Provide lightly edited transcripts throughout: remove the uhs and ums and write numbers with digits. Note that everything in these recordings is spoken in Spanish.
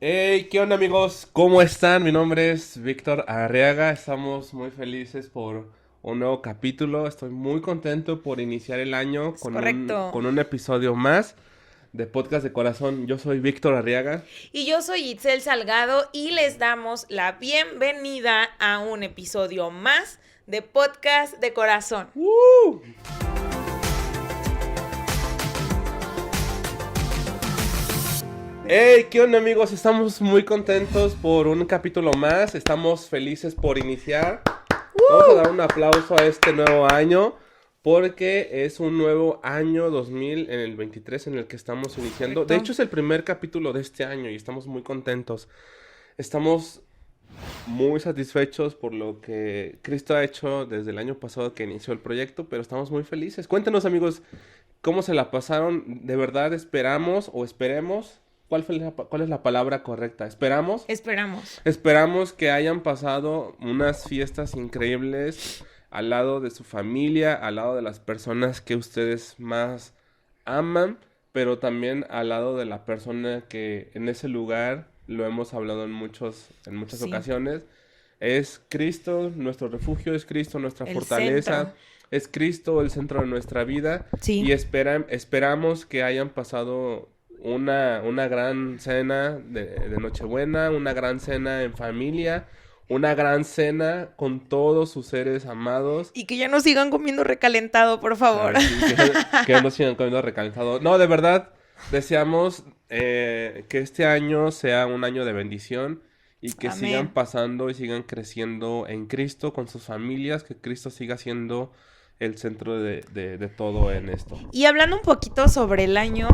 Hey, ¿qué onda amigos? ¿Cómo están? Mi nombre es Víctor Arriaga. Estamos muy felices por un nuevo capítulo. Estoy muy contento por iniciar el año Es con un, correcto. con un episodio más de Podcast de Corazón. Yo soy Víctor Arriaga. Y yo soy Itzel Salgado y les damos la bienvenida a un episodio más de Podcast de Corazón. ¡Woo! Hey, ¿qué onda amigos? Estamos muy contentos por un capítulo más. Estamos felices por iniciar. Vamos a dar un aplauso a este nuevo año porque es un nuevo año 2023 en el que estamos iniciando. De Correcto. hecho es el primer capítulo de este año y estamos muy contentos. Estamos muy satisfechos por lo que Cristo ha hecho desde el año pasado que inició el proyecto, pero estamos muy felices. Cuéntenos amigos, ¿cómo se la pasaron? ¿De verdad esperamos o esperemos? ¿Cuál es la palabra correcta? ¿Esperamos? Esperamos. Esperamos que hayan pasado unas fiestas increíbles al lado de su familia, al lado de las personas que ustedes más aman, pero también al lado de la persona que en ese lugar, lo hemos hablado en muchas Sí. ocasiones, es Cristo, nuestro refugio, es Cristo, nuestra El fortaleza, centro. es Cristo el centro de nuestra vida Sí. y esperamos que hayan pasado una gran cena de Nochebuena, una gran cena en familia, una gran cena con todos sus seres amados. Y que ya no sigan comiendo recalentado, por favor. Ay, sí, que no sigan comiendo recalentado. No, de verdad, deseamos que este año sea un año de bendición y que sigan Amén. pasando y sigan creciendo en Cristo con sus familias, que Cristo siga siendo el centro de todo en esto. Y hablando un poquito sobre el año,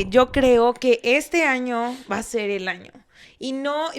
yo creo que este año va a ser el año. Y no,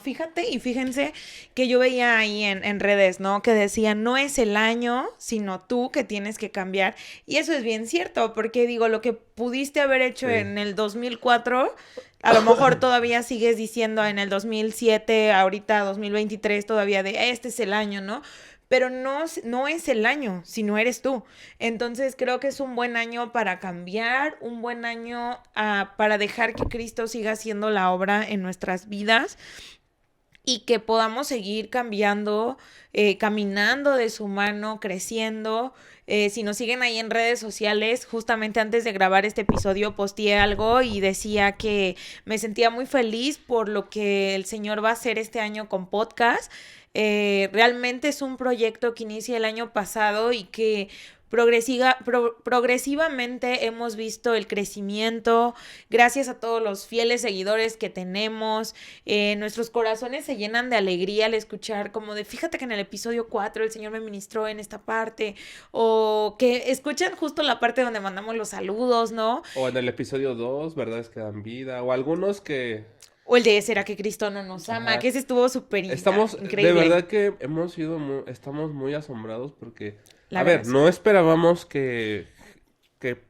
fíjate y fíjense que yo veía ahí en redes, ¿no? Que decían, no es el año, sino tú que tienes que cambiar. Y eso es bien cierto, porque digo, lo que pudiste haber hecho Sí. en el 2004, a lo mejor todavía sigues diciendo en el 2007, ahorita 2023, todavía de, este es el año, ¿no? Pero no es el año, sino eres tú. Entonces creo que es un buen año para cambiar, un buen año para dejar que Cristo siga haciendo la obra en nuestras vidas y que podamos seguir cambiando, caminando de su mano, creciendo. Si nos siguen ahí en redes sociales, justamente antes de grabar este episodio posteé algo y decía que me sentía muy feliz por lo que el Señor va a hacer este año con podcast. Realmente es un proyecto que inicia el año pasado y que progresivamente hemos visto el crecimiento, gracias a todos los fieles seguidores que tenemos. Nuestros corazones se llenan de alegría al escuchar como de, fíjate que en el episodio 4 el Señor me ministró en esta parte, o que escuchan justo la parte donde mandamos los saludos, ¿no? O en el episodio 2, verdades que dan vida, o algunos que... O el de ¿será que Cristo no nos ama? Que Ajá. ese estuvo súper De increíble, verdad que estamos muy asombrados porque, a la verdad, ver, sí. no esperábamos que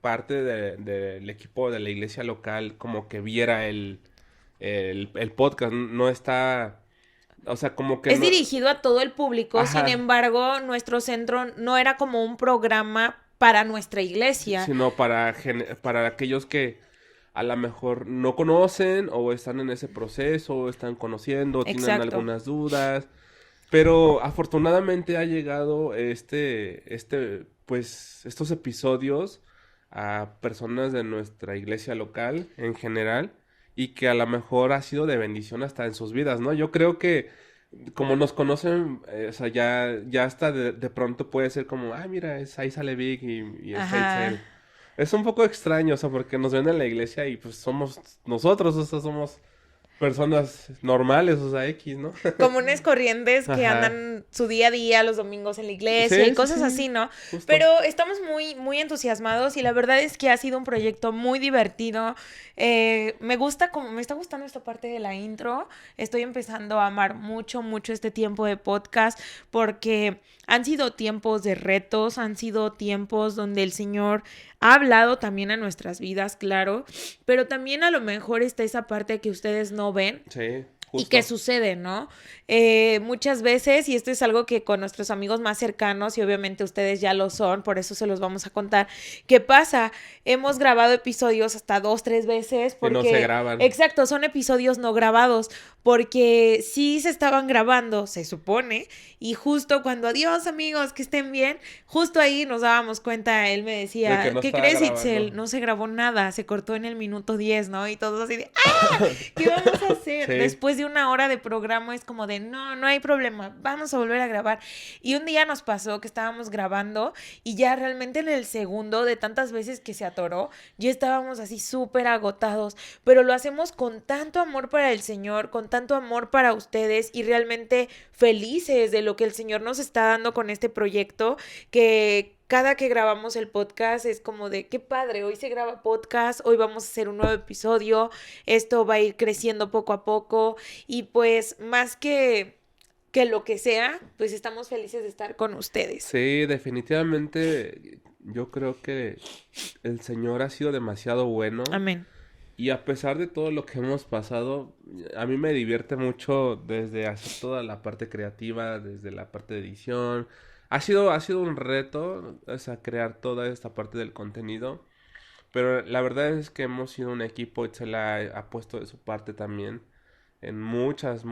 parte del equipo de la iglesia local como que viera el podcast, no está, o sea, como que Es no, dirigido a todo el público, sin ajá, embargo, nuestro centro no era como un programa para nuestra iglesia. sino para aquellos que a lo mejor no conocen o están en ese proceso, o están conociendo, o tienen Exacto. algunas dudas. Pero afortunadamente ha llegado pues, estos episodios a personas de nuestra iglesia local en general y que a lo mejor ha sido de bendición hasta en sus vidas, ¿no? Yo creo que como nos conocen, o sea, ya hasta de pronto puede ser como, ah, mira, ahí sale Vic y está Ajá. Itzel. Es un poco extraño, o sea, porque nos ven en la iglesia y pues somos nosotros, o sea, somos personas normales, o sea, X, ¿no? Comunes corrientes que Ajá. andan su día a día los domingos en la iglesia y Sí, sí, cosas sí, así, ¿no? justo. Pero estamos muy, muy entusiasmados y la verdad es que ha sido un proyecto muy divertido. Me gusta como me está gustando esta parte de la intro. Estoy empezando a amar mucho, mucho este tiempo de podcast porque han sido tiempos de retos, han sido tiempos donde el Señor ha hablado también a nuestras vidas, claro, pero también a lo mejor está esa parte que ustedes no ven Sí. Y que sucede, ¿no? Muchas veces, y esto es algo que con nuestros amigos más cercanos, y obviamente ustedes ya lo son, por eso se los vamos a contar, ¿qué pasa? Hemos grabado episodios hasta 2, 3 veces porque... Que no se graban. Exacto, son episodios no grabados, porque sí se estaban grabando, se supone, y justo cuando, adiós amigos, que estén bien, justo ahí nos dábamos cuenta, él me decía, de que no ¿qué crees, Itzel? No se grabó nada, se cortó en el minuto 10, ¿no? Y todos así de, ¡ah! ¿Qué vamos a hacer? Sí. Después de una hora de programa es como de, no hay problema, vamos a volver a grabar. Y un día nos pasó que estábamos grabando y ya realmente en el segundo de tantas veces que se atoró, ya estábamos así súper agotados, pero lo hacemos con tanto amor para el Señor, con tanto amor para ustedes y realmente felices de lo que el Señor nos está dando con este proyecto, que cada que grabamos el podcast es como de, qué padre, hoy se graba podcast, hoy vamos a hacer un nuevo episodio, esto va a ir creciendo poco a poco y pues más que lo que sea, pues estamos felices de estar con ustedes. Sí, definitivamente yo creo que el Señor ha sido demasiado bueno. Amén. Y a pesar de todo lo que hemos pasado, a mí me divierte mucho desde hacer toda la parte creativa, desde la parte de edición. Ha sido un reto, o sea, crear toda esta parte del contenido. Pero la verdad es que hemos sido un equipo y se la ha puesto de su parte también en muchas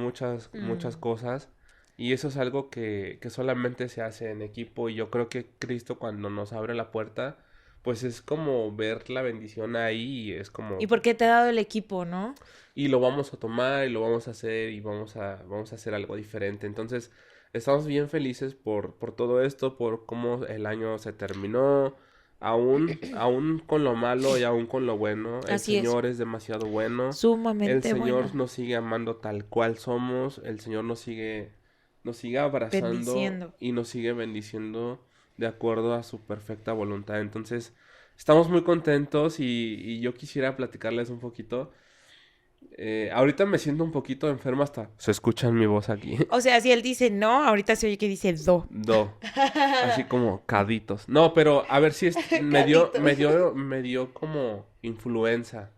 cosas. Y eso es algo que solamente se hace en equipo. Y yo creo que Cristo cuando nos abre la puerta, pues es como ver la bendición ahí y es como... ¿Y por qué te ha dado el equipo, no? Y lo vamos a tomar y lo vamos a hacer y vamos a hacer algo diferente. Entonces, estamos bien felices por todo esto, por cómo el año se terminó. Aún con lo malo y aún con lo bueno, el Así Señor es demasiado bueno. Sumamente El Señor bueno. nos sigue amando tal cual somos. El Señor nos sigue abrazando Bendiciendo. y nos sigue bendiciendo de acuerdo a su perfecta voluntad. Entonces, estamos muy contentos y yo quisiera platicarles un poquito. Ahorita me siento un poquito enfermo hasta... Se escucha en mi voz aquí. O sea, si él dice no, ahorita se oye que dice do. Do. Así como caditos. No, pero a ver si me dio como influenza.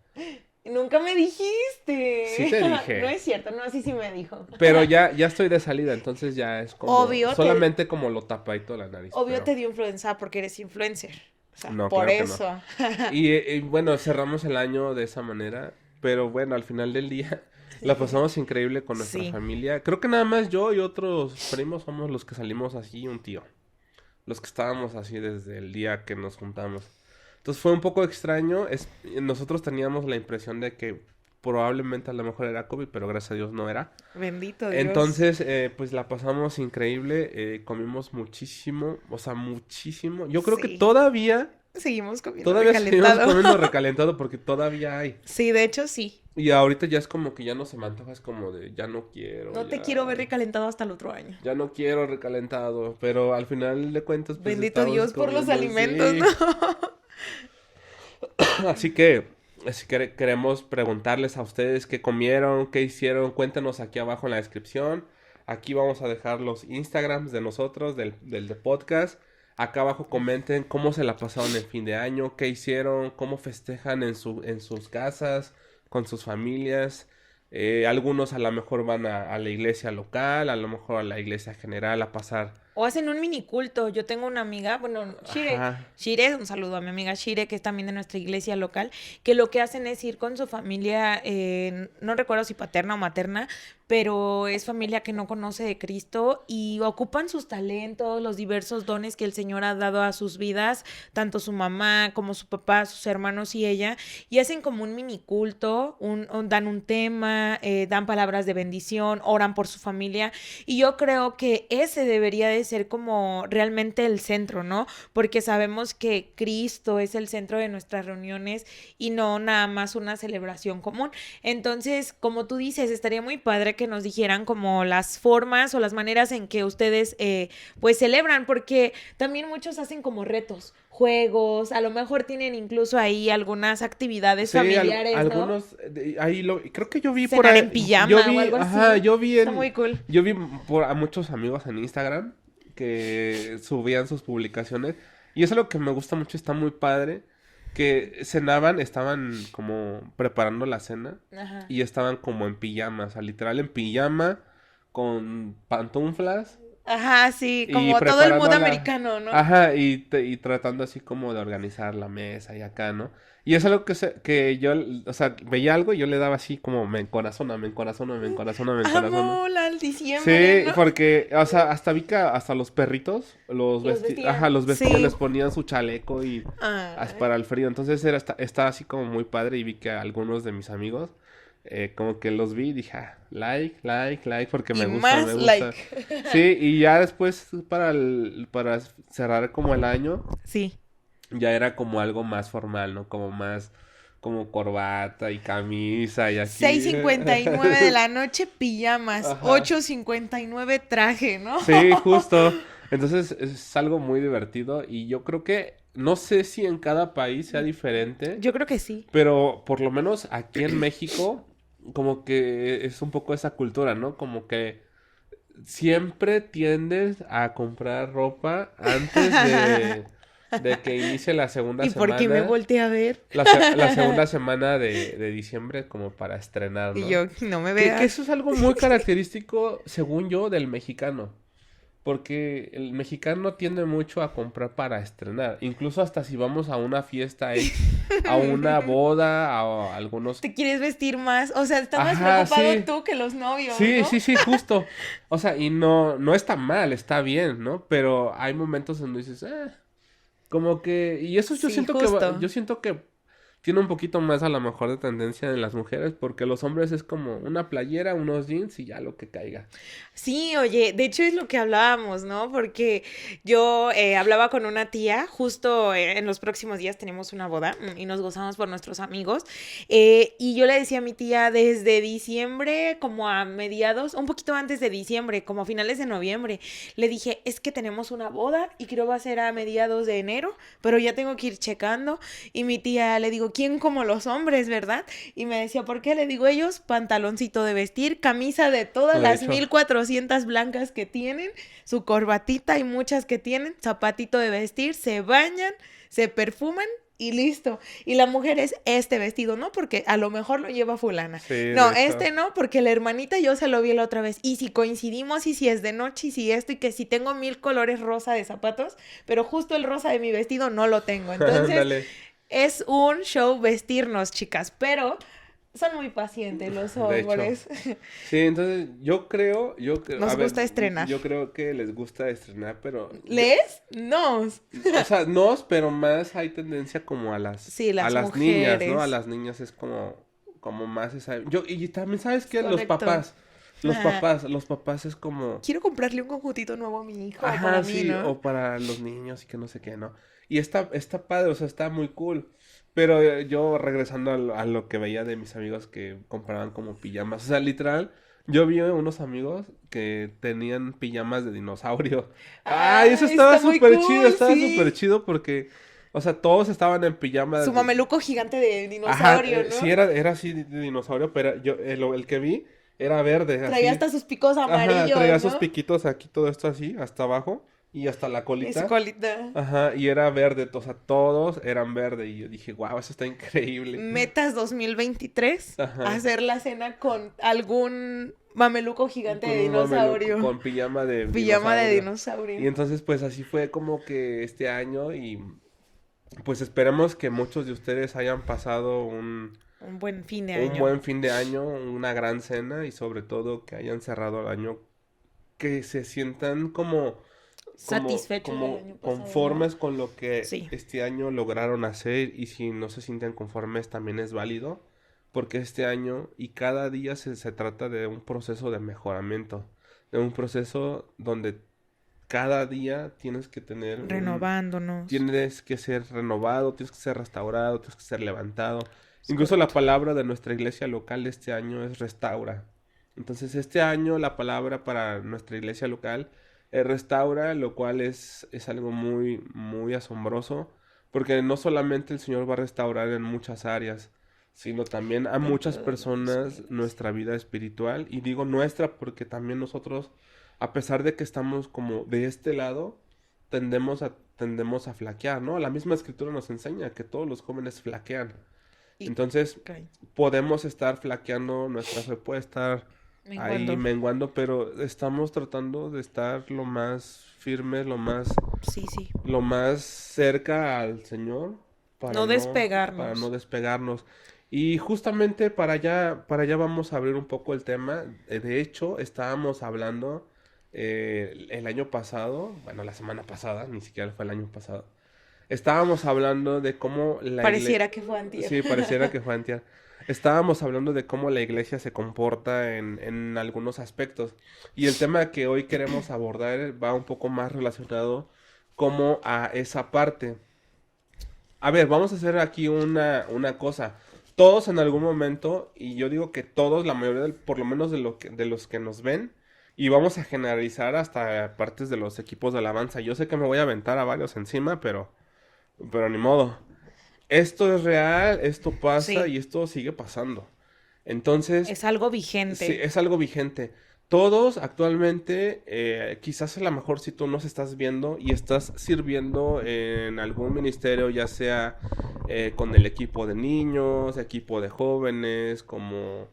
Nunca me dijiste. Sí te dije. No es cierto, no, así sí me dijo. Pero ya estoy de salida, entonces ya es como... Obvio. Solamente como lo tapadito la nariz. Obvio pero... te dio influenza porque eres influencer. O sea, No, por claro que eso. no. Y bueno, cerramos el año de esa manera. Pero bueno, al final del día la pasamos increíble con nuestra familia. Creo que nada más yo y otros primos somos los que salimos así, un tío. Los que estábamos así desde el día que nos juntamos. Entonces fue un poco extraño. Nosotros teníamos la impresión de que probablemente a lo mejor era COVID, pero gracias a Dios no era. Bendito Dios. Entonces, pues la pasamos increíble. Comimos muchísimo, o sea, muchísimo. Yo creo que todavía seguimos comiendo recalentado porque todavía hay. Sí, de hecho sí. Y ahorita ya es como que ya no se me antoja, es como de ya no quiero. No te quiero ver recalentado hasta el otro año. Ya no quiero recalentado, pero al final de cuentas pues bendito Dios por los alimentos, sí. ¿no? Así que queremos preguntarles a ustedes qué comieron, qué hicieron, cuéntenos aquí abajo en la descripción. Aquí vamos a dejar los Instagrams de nosotros, del de podcast. Acá abajo comenten cómo se la pasaron el fin de año, qué hicieron, cómo festejan en sus casas, con sus familias. Algunos a lo mejor van a la iglesia local, a lo mejor a la iglesia general a pasar. O hacen un mini culto. Yo tengo una amiga, bueno, Shire, un saludo a mi amiga Shire, que es también de nuestra iglesia local, que lo que hacen es ir con su familia, no recuerdo si paterna o materna, pero es familia que no conoce de Cristo y ocupan sus talentos, los diversos dones que el Señor ha dado a sus vidas, tanto su mamá como su papá, sus hermanos y ella, y hacen como un mini culto, dan un tema, dan palabras de bendición, oran por su familia, y yo creo que ese debería de ser como realmente el centro, ¿no? Porque sabemos que Cristo es el centro de nuestras reuniones y no nada más una celebración común. Entonces, como tú dices, estaría muy padre que nos dijeran como las formas o las maneras en que ustedes pues celebran, porque también muchos hacen como retos, juegos, a lo mejor tienen incluso ahí algunas actividades familiares, algunos, ¿no? Creo que yo vi cenar por ahí, en pijama o algo así. Está muy cool. Yo vi a muchos amigos en Instagram que subían sus publicaciones y eso es lo que me gusta mucho, está muy padre que cenaban, estaban como preparando la cena Ajá. y estaban como en pijama, o sea, literal en pijama, con pantuflas Ajá, sí, y como todo el mood preparando americano, ¿no? Ajá, y tratando así como de organizar la mesa y acá, ¿no? Y es algo que yo, o sea, veía algo y yo le daba así como me encorazona, me encorazona, me encorazona, me encorazona. Amo la diciembre, Sí, ¿no? porque, o sea, hasta vi que hasta los perritos Los ajá, vestían. los vestían, Sí. les ponían su chaleco y Ay. para el frío. Entonces estaba así como muy padre y vi que algunos de mis amigos, como que los vi y dije, like, like, like, porque Y me más gusta. like. Sí, y ya después para cerrar como el año, Sí. ya era como algo más formal, ¿no? Como más, como corbata y camisa y seis aquí. cincuenta y nueve de la noche, pijamas. Ajá. 8:59 traje, ¿no? Sí, justo. Entonces es algo muy divertido y yo creo que no sé si en cada país sea diferente, Yo creo que sí. pero por lo menos aquí en México como que es un poco esa cultura, ¿no? Como que siempre tiendes a comprar ropa antes de que inicie la segunda ¿Y por qué me semana, volteé a ver? la segunda semana de diciembre como para estrenar, Y ¿no? yo, no me Que veas. eso es algo muy característico, según yo, del mexicano. Porque el mexicano tiende mucho a comprar para estrenar. Incluso hasta si vamos a una fiesta X, a una boda, a algunos... Te quieres vestir más. O sea, estás más Ajá, preocupado sí. tú que los novios, Sí, ¿no? sí, sí, justo. O sea, y no está mal, está bien, ¿no? Pero hay momentos donde dices, como que... Y eso yo Sí, siento que justo. yo siento que tiene un poquito más a lo mejor de tendencia en las mujeres, porque los hombres es como una playera, unos jeans y ya lo que caiga. Sí, oye, de hecho es lo que hablábamos, ¿no? Porque yo hablaba con una tía, justo en los próximos días tenemos una boda y nos gozamos por nuestros amigos. Y yo le decía a mi tía desde diciembre, como a mediados, un poquito antes de diciembre, como a finales de noviembre, le dije, es que tenemos una boda y creo va a ser a mediados de enero, pero ya tengo que ir checando. Y mi tía le digo, ¿quién como los hombres, verdad? Y me decía, ¿por qué? Le digo, ellos, pantaloncito de vestir, camisa de todas De las hecho. 1400 blancas que tienen, su corbatita y muchas que tienen, zapatito de vestir, se bañan, se perfuman y listo. Y la mujer es este vestido, ¿no? Porque a lo mejor lo lleva fulana. Sí, No, de hecho. este no, porque la hermanita yo se lo vi la otra vez. Y si coincidimos y si es de noche y si esto y que si tengo 1000 colores rosa de zapatos, pero justo el rosa de mi vestido no lo tengo. Entonces, Ándale. es un show vestirnos, chicas, pero son muy pacientes los De hecho. hombres. Sí, entonces a Nos ver, gusta estrenar. yo creo que les gusta estrenar, pero ¿Les? Nos. o sea, no, pero más hay tendencia como Sí, a las las niñas, ¿no? A mujeres. las niñas es como más esa, y también sabes Es que correcto. Ajá. los papás es como, Quiero comprarle un conjuntito nuevo a mi hijo o para ajá, mí, sí, ¿no? o para los niños y que no sé qué, ¿no? Y está padre, o sea, está muy cool. Pero yo regresando a lo que veía de mis amigos que compraban como pijamas, o sea, literal, yo vi unos amigos que tenían pijamas de dinosaurio. Ay, eso Ah, está muy cool, estaba súper sí. chido porque, o sea, todos estaban en pijamas Su mameluco gigante de Ajá, dinosaurio, sí, ¿no? era así de dinosaurio, pero yo, el que vi era verde, Traía así. hasta sus picos Ajá, amarillos, traía sus ¿no? piquitos aquí, todo esto así, hasta abajo, y hasta la Y su colita. colita. Ajá, y era verde, o sea, todos eran verde, y yo dije, wow, eso está increíble. Metas 2023, Ajá, hacer la cena con algún mameluco gigante con de un mameluco, dinosaurio. con pijama de Pijama de dinosaurio. Y dinosaurio. entonces, pues así fue como que este año, y pues esperemos que muchos de ustedes hayan pasado Un buen fin de un año. buen fin de año, una gran cena, y sobre todo que hayan cerrado el año que se sientan Satisfechos del como año pasado, ¿no? conformes con lo que Sí, este año lograron hacer y si no se sienten conformes también es válido porque este año y cada día se trata de un proceso de mejoramiento, de un proceso donde cada día renovándonos. tienes que ser renovado, tienes que ser restaurado, tienes que ser levantado. Es Incluso la correcto. palabra de nuestra iglesia local de este año es restaura. Entonces, este año la palabra para nuestra iglesia local es restaura, lo cual es algo muy, muy asombroso, porque no solamente el Señor va a restaurar en muchas áreas, sino también a muchas Dentro de nuestras personas vidas. nuestra vida espiritual. Y digo nuestra porque también nosotros, a pesar de que estamos como de este lado, tendemos a flaquear, ¿no? La misma escritura nos enseña que todos los jóvenes flaquean. Y Entonces, okay, podemos estar flaqueando, nuestra fe puede estar ahí menguando. menguando, pero estamos tratando de estar lo más firmes, Sí, sí. lo más cerca al Señor No para no despegarnos. despegarnos. Y justamente para allá vamos a abrir un poco el tema. De hecho, estábamos hablando el año pasado, bueno, la semana pasada, ni siquiera fue el año pasado. Estábamos hablando de cómo la iglesia, Pareciera que fue antier. sí, pareciera que fue antier. Estábamos hablando de cómo la iglesia se comporta en algunos aspectos. Y el tema que hoy queremos abordar va un poco más relacionado como a esa parte. A ver, vamos a hacer aquí una cosa. Todos en algún momento, y yo digo que todos, la mayoría, por lo menos de los que nos ven, y vamos a generalizar hasta partes de los equipos de alabanza. Yo sé que me voy a aventar a varios encima, pero ni modo. Esto es real, esto pasa Sí, y esto sigue pasando. Entonces, es algo sí, vigente. es algo vigente. Todos actualmente, quizás a lo mejor si tú nos estás viendo y estás sirviendo en algún ministerio, ya sea con el equipo de niños, equipo de jóvenes, como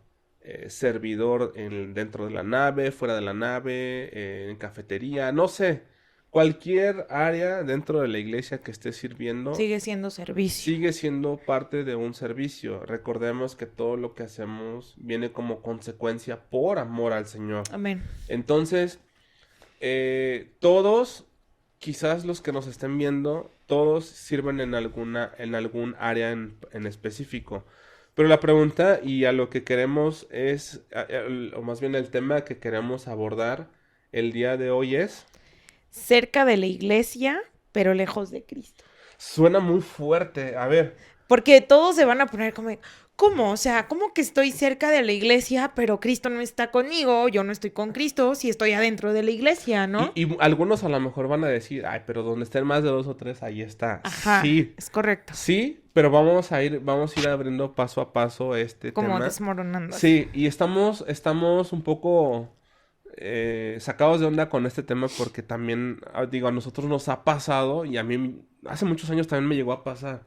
servidor dentro de la nave, fuera de la nave, en cafetería, no sé, cualquier área dentro de la iglesia que estés sirviendo Sigue siendo servicio. sigue siendo parte de un servicio. Recordemos que todo lo que hacemos viene como consecuencia por amor al Señor. Amén. Entonces, todos, quizás los que nos estén viendo, todos sirven en algún área en específico. Pero la pregunta y a lo que queremos es, o más bien el tema que queremos abordar el día de hoy es, Cerca de la iglesia, pero lejos de Cristo. suena muy fuerte. A ver, Porque todos se van a poner como, ¿cómo? O sea, ¿cómo que estoy cerca de la iglesia, pero Cristo no está conmigo? Yo no estoy con Cristo si estoy adentro de la iglesia, ¿no? y algunos a lo mejor van a decir, ay, pero donde estén más de dos o tres, ahí está. Ajá, Sí, es correcto. sí, pero vamos a ir abriendo paso a paso este Como tema. desmoronando así. Sí, y estamos un poco sacados de onda con este tema porque también, digo, a nosotros nos ha pasado y a mí hace muchos años también me llegó a pasar.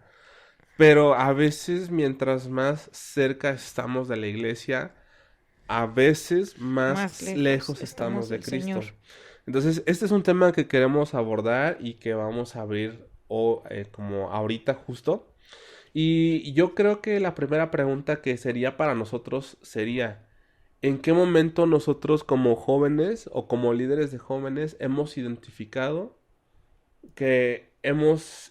Pero a veces, mientras más cerca estamos de la iglesia, a veces Más más lejos lejos estamos estamos de del Señor. Cristo. Entonces, este es un tema que queremos abordar y que vamos a abrir como ahorita justo. Y yo creo que la primera pregunta que sería para nosotros sería, ¿en qué momento nosotros como jóvenes o como líderes de jóvenes hemos identificado que hemos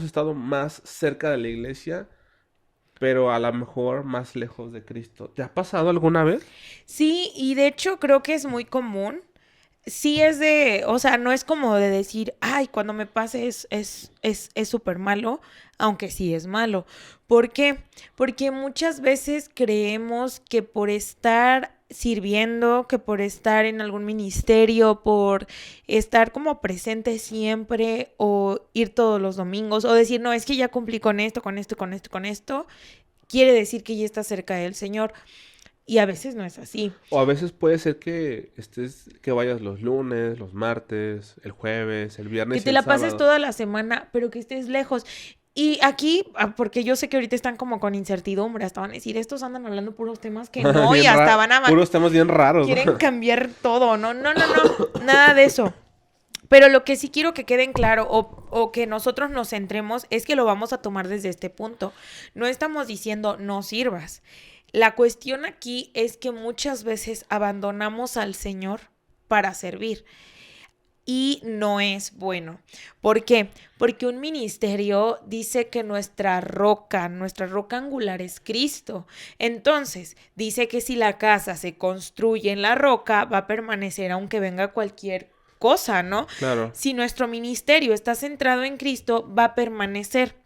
estado más cerca de la iglesia, pero a lo mejor más lejos de Cristo? ¿Te ha pasado alguna vez? Sí, y de hecho creo que es muy común. Sí es de, o sea, no es como de decir, ay, cuando me pase es súper malo, aunque sí es malo. ¿Por qué? Porque muchas veces creemos que por estar sirviendo, que por estar en algún ministerio, por estar como presente siempre o ir todos los domingos o decir, no, es que ya cumplí con esto, con esto, con esto, con esto, quiere decir que ya está cerca del Señor. Y a veces no es así. O a veces puede ser que vayas los lunes, los martes, el jueves, el Que viernes y te el la pases sábado. toda la semana, pero que estés lejos. Y aquí, porque yo sé que ahorita están como con incertidumbre, hasta van a decir, estos andan hablando puros temas que no, y Bien hasta van a, puros temas bien raros, quieren ¿no? cambiar todo, no, no, no, no, nada de eso. Pero lo que sí quiero que queden claro o que nosotros nos centremos es que lo vamos a tomar desde este punto. No estamos diciendo no sirvas. La cuestión aquí es que muchas veces abandonamos al Señor para servir y no es bueno. ¿Por qué? Porque un ministerio dice que nuestra roca angular es Cristo. Entonces, dice que si la casa se construye en la roca, va a permanecer aunque venga cualquier cosa, ¿no? Claro. Si nuestro ministerio está centrado en Cristo, va a permanecer.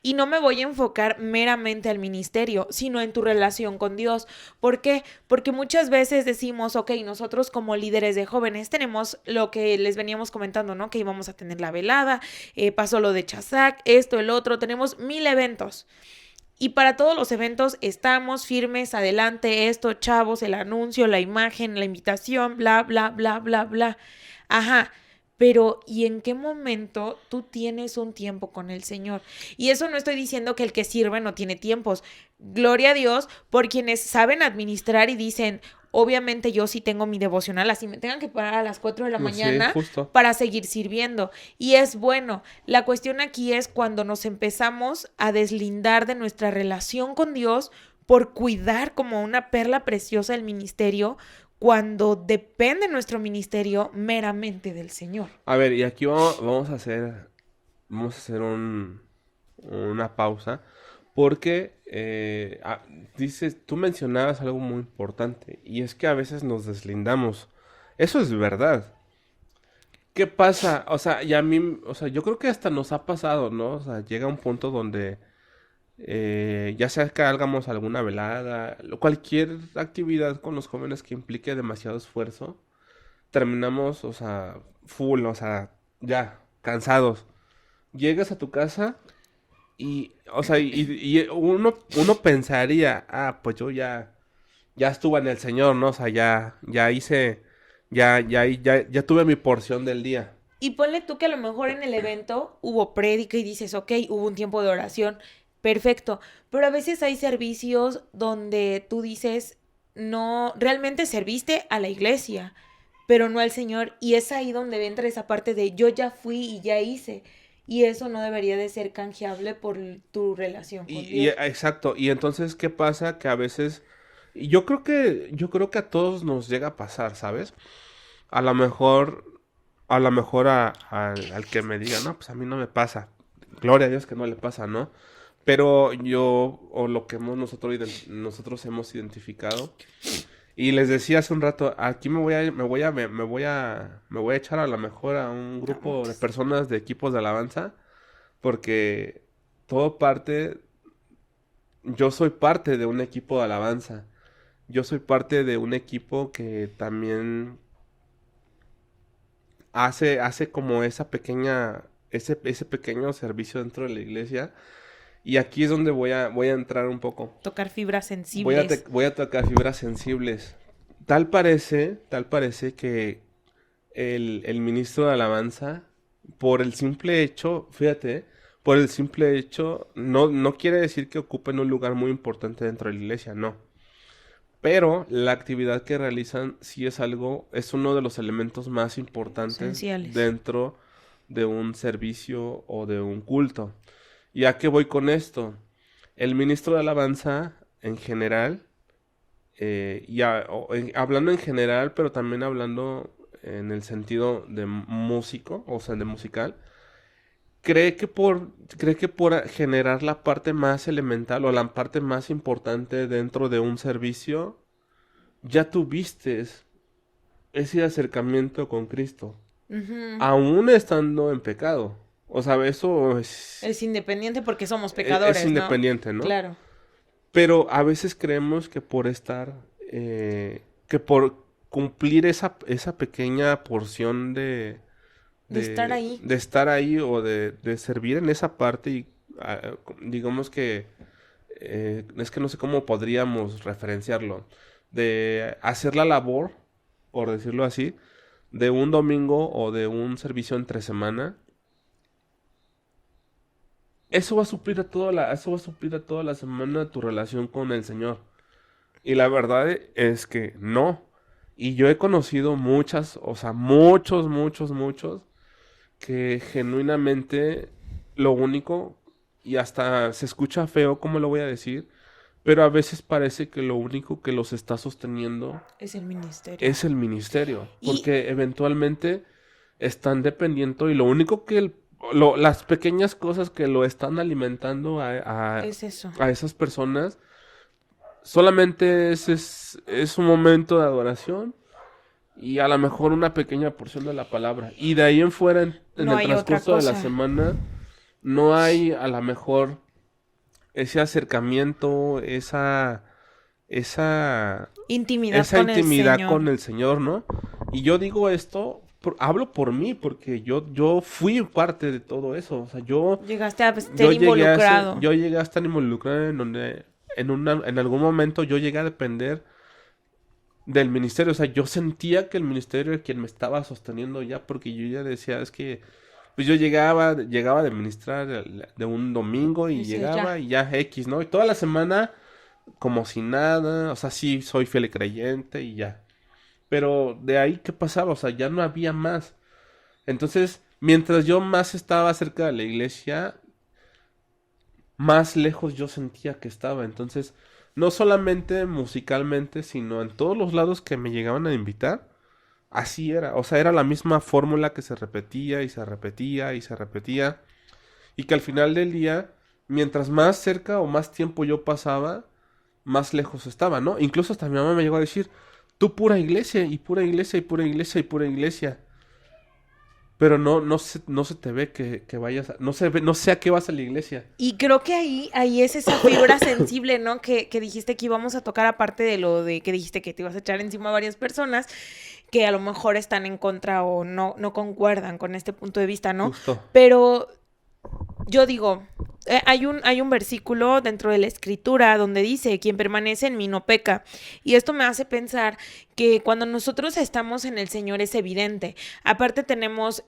Y no me voy a enfocar meramente al ministerio, sino en tu relación con Dios. ¿Por qué? Porque muchas veces decimos, ok, nosotros como líderes de jóvenes tenemos lo que les veníamos comentando, ¿no? Que íbamos a tener la velada, pasó lo de Chazac, esto, el otro, tenemos 1000 eventos. Y para todos los eventos estamos firmes, adelante, esto, chavos, el anuncio, la imagen, la invitación, bla, bla, bla, bla, bla. Ajá, Pero, ¿y en qué momento tú tienes un tiempo con el Señor? Y eso no estoy diciendo que el que sirve no tiene tiempos. Gloria a Dios por quienes saben administrar y dicen, obviamente yo sí tengo mi devocional, así me tengan que parar a las 4 de la No, sí, mañana justo. para seguir sirviendo. Y es bueno. La cuestión aquí es cuando nos empezamos a deslindar de nuestra relación con Dios por cuidar como una perla preciosa el ministerio, cuando depende nuestro ministerio meramente del Señor. A ver, y aquí vamos a hacer una pausa, porque dices, tú mencionabas algo muy importante, y es que a veces nos deslindamos. Eso es verdad. ¿Qué pasa? O sea, y a mí, o sea, yo creo que hasta nos ha pasado, ¿no? O sea, llega un punto donde ya sea que hagamos alguna velada, cualquier actividad con los jóvenes que implique demasiado esfuerzo, terminamos, o sea, full, o sea, ya, cansados. Llegas a tu casa y, o sea, y uno pensaría, ah, pues yo ya estuve en el Señor, ¿no? O sea, ya hice, ya tuve mi porción del día. Y ponle tú que a lo mejor en el evento hubo prédica y dices, ok, hubo un tiempo de oración, perfecto. Pero a veces hay servicios donde tú dices, no, realmente serviste a la iglesia, pero no al Señor. Y es ahí donde entra esa parte de yo ya fui y ya hice. Y eso no debería de ser canjeable por tu relación con Dios. Exacto, y entonces, ¿qué pasa? Que a veces, y yo creo que a todos nos llega a pasar, ¿sabes? A lo mejor, al que me diga, no, pues a mí no me pasa. Gloria a Dios que no le pasa, ¿no? Pero yo, o lo que nosotros hemos identificado, y les decía hace un rato, aquí me voy a echar a lo mejor a un No, grupo de pues, personas de equipos de alabanza, porque todo parte, yo soy parte de un equipo de alabanza. Yo soy parte de un equipo que también hace como ese pequeño servicio dentro de la iglesia. Y aquí es donde voy a entrar un poco. tocar fibras sensibles. Voy a tocar fibras sensibles. Tal parece que el ministro de alabanza, por el simple hecho, fíjate, por el simple hecho, no quiere decir que ocupen un lugar muy importante dentro de la iglesia, no. Pero la actividad que realizan sí es uno de los elementos más importantes Esenciales. dentro de un servicio o de un culto. ¿Y a qué voy con esto? El ministro de alabanza, en general, hablando en general, pero también hablando en el sentido de músico, o sea, de musical, cree que por generar la parte más elemental o la parte más importante dentro de un servicio, ya tuviste ese acercamiento con Cristo, Ujú. aún estando en pecado. O sea, eso Es independiente porque somos es pecadores, ¿no? independiente, ¿no? Claro. Pero a veces creemos que que por cumplir esa pequeña porción De estar ahí. de estar ahí o de servir en esa parte, y digamos que, es que no sé cómo podríamos referenciarlo, de hacer la labor, por decirlo así, de un domingo o de un servicio entre semana, eso va a suplir a toda la semana tu relación con el Señor. Y la verdad es que no. Y yo he conocido muchas, o sea, muchos, que genuinamente lo único, y hasta se escucha feo como lo voy a decir, pero a veces parece que lo único que los está sosteniendo Es el ministerio. es el ministerio, Y porque eventualmente están dependiendo, y lo único las pequeñas cosas que lo están alimentando es eso. a esas personas, solamente es un momento de adoración y a lo mejor una pequeña porción de la palabra. Y de ahí en fuera, en No el hay otra transcurso de la cosa. semana, no hay a lo mejor ese acercamiento, esa, Intimidad esa con el intimidad con Señor. el Señor, ¿no? Y yo digo esto, hablo por mí, porque yo fui parte de todo eso. O sea, Llegaste a ser involucrado. yo llegué a estar involucrado en donde en algún momento yo llegué a depender del ministerio. O sea, yo sentía que el ministerio era quien me estaba sosteniendo ya, porque yo ya decía, es que, pues yo llegaba de ministrar de un domingo y Decías, llegaba ya. y ya X, ¿no? Y toda la semana como si nada, o sea, sí soy fiel y creyente y ya. Pero de ahí, ¿qué pasaba? O sea, ya no había más. Entonces, mientras yo más estaba cerca de la iglesia, más lejos yo sentía que estaba. Entonces, no solamente musicalmente, sino en todos los lados que me llegaban a invitar, así era. O sea, era la misma fórmula que se repetía y se repetía y se repetía. Y que al final del día, mientras más cerca o más tiempo yo pasaba, más lejos estaba, ¿no? Incluso hasta mi mamá me llegó a decir, tú pura iglesia y pura iglesia y pura iglesia y pura iglesia. Pero no se te ve que vayas, no sé a qué vas a la iglesia. Y creo que ahí es esa fibra sensible, ¿no? Que dijiste que íbamos a tocar, aparte de lo de que dijiste que te ibas a echar encima a varias personas que a lo mejor están en contra o no concuerdan con este punto de vista, ¿no? Justo. Pero yo digo, hay un versículo dentro de la escritura donde dice, quien permanece en mí no peca. Y esto me hace pensar que cuando nosotros estamos en el Señor es evidente. Aparte tenemos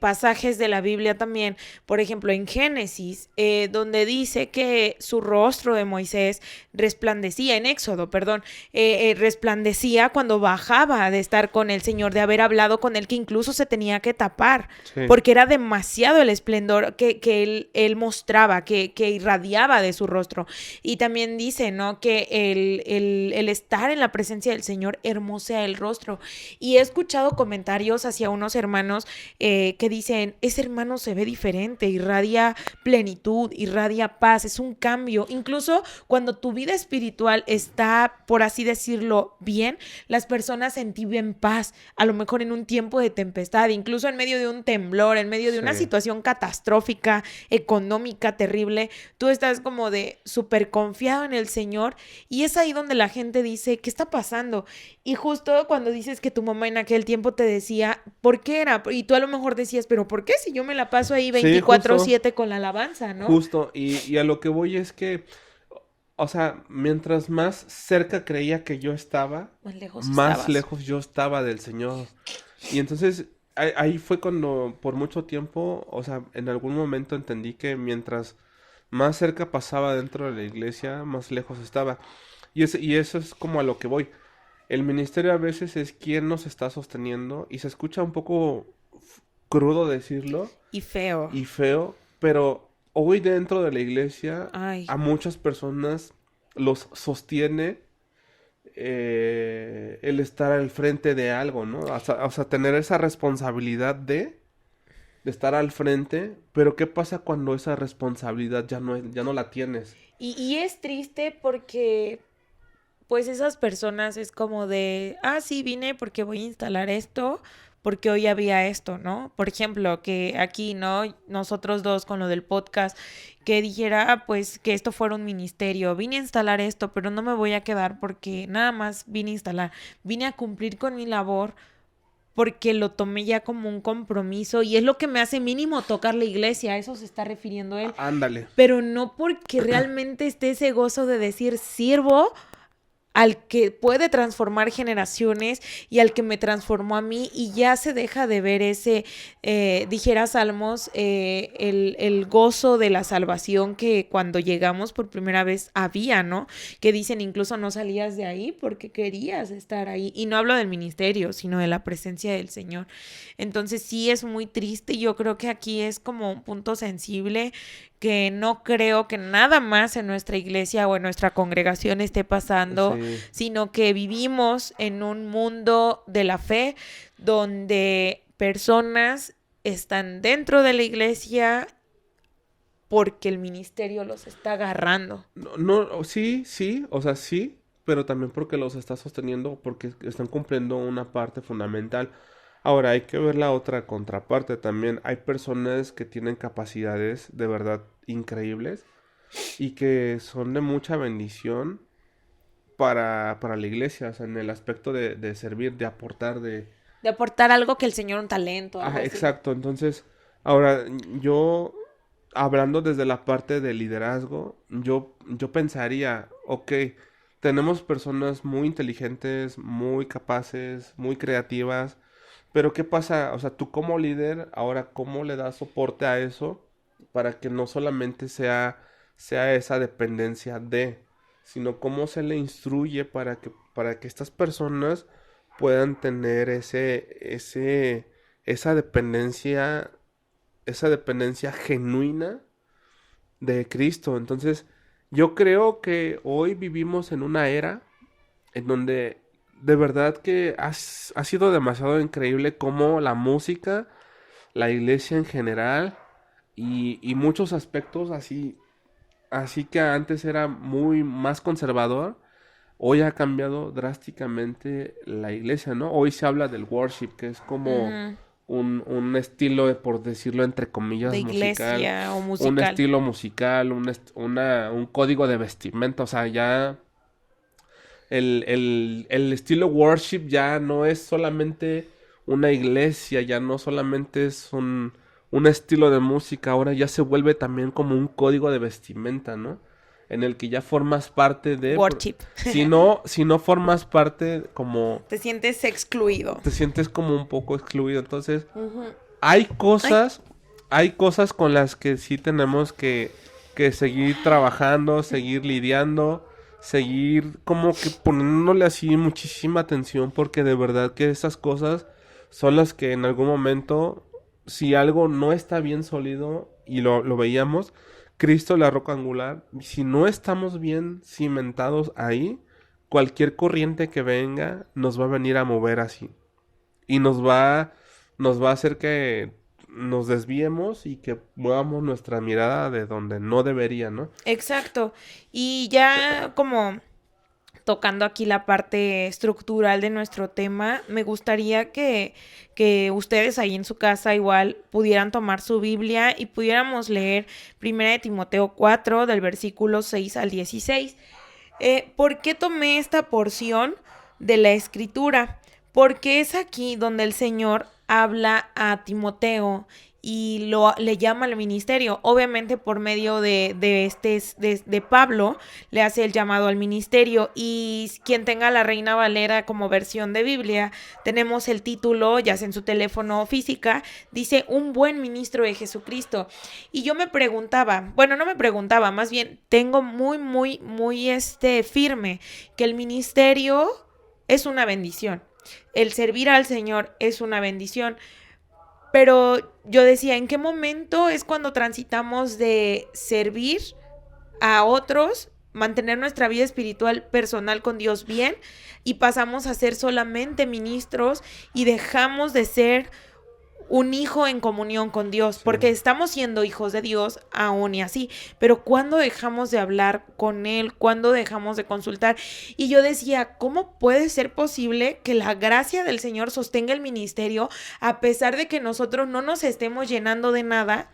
pasajes de la Biblia también, por ejemplo en Génesis, donde dice que su rostro de Moisés resplandecía, en Éxodo, perdón, resplandecía cuando bajaba de estar con el Señor, de haber hablado con él, que incluso se tenía que tapar, Sí. porque era demasiado el esplendor que él mostraba, que irradiaba de su rostro. Y también dice, ¿no? Que el estar en la presencia del Señor hermosea el rostro. Y he escuchado comentarios hacia unos hermanos que dicen, ese hermano se ve diferente, irradia plenitud, irradia paz, es un cambio. Incluso cuando tu vida espiritual está, por así decirlo, bien, las personas en ti ven paz, a lo mejor en un tiempo de tempestad, incluso en medio de un temblor, en medio de una Sí. situación catastrófica, económica, terrible, tú estás como de súper confiado en el Señor y es ahí donde la gente dice, ¿qué está pasando? Y justo cuando dices que tu mamá en aquel tiempo te decía, ¿por qué era? Y tú a lo mejor decías, ¿pero por qué si yo me la paso ahí Sí, justo. 24/7 con la alabanza, ¿no? Justo. Y a lo que voy es que, o sea, mientras más cerca creía que yo estaba, Más lejos más estabas. lejos yo estaba del Señor. Y entonces ahí fue cuando por mucho tiempo, o sea, en algún momento entendí que mientras más cerca pasaba dentro de la iglesia, más lejos estaba. Y eso es como a lo que voy. El ministerio a veces es quien nos está sosteniendo y se escucha un poco crudo decirlo Y feo. y feo, pero hoy dentro de la iglesia Ay. a muchas personas los sostiene el estar al frente de algo, ¿no? O sea, tener esa responsabilidad de estar al frente, pero ¿qué pasa cuando esa responsabilidad ya no la tienes? Y es triste porque pues esas personas es como de, ah, sí, vine porque voy a instalar esto, porque hoy había esto, ¿no? Por ejemplo, que aquí, ¿no? Nosotros dos con lo del podcast, que dijera, ah, pues que esto fuera un ministerio, vine a instalar esto, pero no me voy a quedar porque nada más vine a instalar, vine a cumplir con mi labor porque lo tomé ya como un compromiso y es lo que me hace mínimo tocar la iglesia, a eso se está refiriendo él, Ándale. pero no porque realmente esté ese gozo de decir sirvo al que puede transformar generaciones y al que me transformó a mí y ya se deja de ver ese, dijera Salmos, el gozo de la salvación que cuando llegamos por primera vez había, ¿no? Que dicen incluso no salías de ahí porque querías estar ahí. Y no hablo del ministerio, sino de la presencia del Señor. Entonces sí es muy triste y yo creo que aquí es como un punto sensible que no creo que nada más en nuestra iglesia o en nuestra congregación esté pasando, Sí. sino que vivimos en un mundo de la fe donde personas están dentro de la iglesia porque el ministerio los está agarrando. No, no, sí, sí, o sea, sí, pero también porque los está sosteniendo, porque están cumpliendo una parte fundamental. Ahora, hay que ver la otra contraparte también. Hay personas que tienen capacidades de verdad increíbles y que son de mucha bendición para la iglesia, o sea, en el aspecto de servir, de aportar, de... De aportar algo que el Señor, un talento, algo Ah, así. exacto. Entonces, ahora, yo, hablando desde la parte de liderazgo, yo pensaría, ok, tenemos personas muy inteligentes, muy capaces, muy creativas, pero ¿qué pasa? O sea, tú como líder, ahora, ¿cómo le das soporte a eso para que no solamente sea esa dependencia de, sino cómo se le instruye para que estas personas puedan tener esa dependencia genuina de Cristo? Entonces, yo creo que hoy vivimos en una era en donde de verdad que ha sido demasiado increíble cómo la música, la iglesia en general y muchos aspectos así que antes era muy más conservador, hoy ha cambiado drásticamente la iglesia, ¿no? Hoy se habla del worship, que es como Ujú. un estilo, por decirlo entre De comillas, musical, iglesia o un musical. estilo musical, un código de vestimenta, o sea, ya el estilo worship ya no es solamente una iglesia, ya no solamente es un estilo de música, ahora ya se vuelve también como un código de vestimenta, ¿no? En el que ya formas parte Worship. si no formas parte, como Te sientes excluido. te sientes como un poco excluido. Entonces, Ujú. hay Ay, cosas, hay cosas con las que sí tenemos que seguir trabajando, seguir lidiando, seguir como que poniéndole así muchísima atención, porque de verdad que esas cosas son las que en algún momento, si algo no está bien sólido, y lo veíamos, Cristo la roca angular, si no estamos bien cimentados ahí, cualquier corriente que venga nos va a venir a mover así. Y nos va a hacer que nos desviemos y que movamos nuestra mirada de donde no debería, ¿no? exacto. Y ya como tocando aquí la parte estructural de nuestro tema, me gustaría que ustedes ahí en su casa igual pudieran tomar su Biblia y pudiéramos leer 1 Timoteo 4 del versículo 6 al 16. ¿Por qué tomé esta porción de la escritura? Porque es aquí donde el Señor habla a Timoteo y le llama al ministerio. Obviamente por medio de Pablo le hace el llamado al ministerio, y quien tenga la Reina Valera como versión de Biblia, tenemos el título, ya sea en su teléfono o física, dice un buen ministro de Jesucristo. Y yo me preguntaba, bueno, no me preguntaba, más bien tengo muy firme que el ministerio es una bendición. El servir al Señor es una bendición. Pero yo decía, ¿en qué momento es cuando transitamos de servir a otros, mantener nuestra vida espiritual personal con Dios bien, y pasamos a ser solamente ministros y dejamos de ser un hijo en comunión con Dios? Sí. Porque estamos siendo hijos de Dios aún y así, pero ¿cuándo dejamos de hablar con Él? ¿Cuándo dejamos de consultar? Y yo decía, ¿cómo puede ser posible que la gracia del Señor sostenga el ministerio a pesar de que nosotros no nos estemos llenando de nada?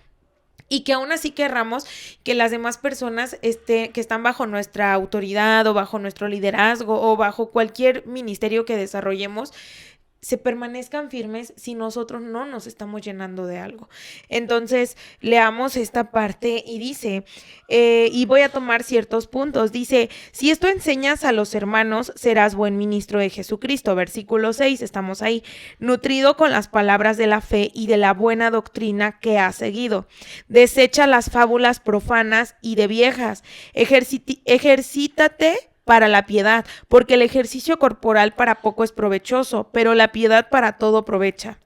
Y que aún así querramos que las demás personas que están bajo nuestra autoridad o bajo nuestro liderazgo o bajo cualquier ministerio que desarrollemos, se permanezcan firmes si nosotros no nos estamos llenando de algo. Entonces, leamos esta parte y dice, y voy a tomar ciertos puntos, dice, si esto enseñas a los hermanos, serás buen ministro de Jesucristo. Versículo 6, estamos ahí, nutrido con las palabras de la fe y de la buena doctrina que has seguido. Desecha las fábulas profanas y de viejas, ejercítate para la piedad, porque el ejercicio corporal para poco es provechoso, pero la piedad para todo aprovecha,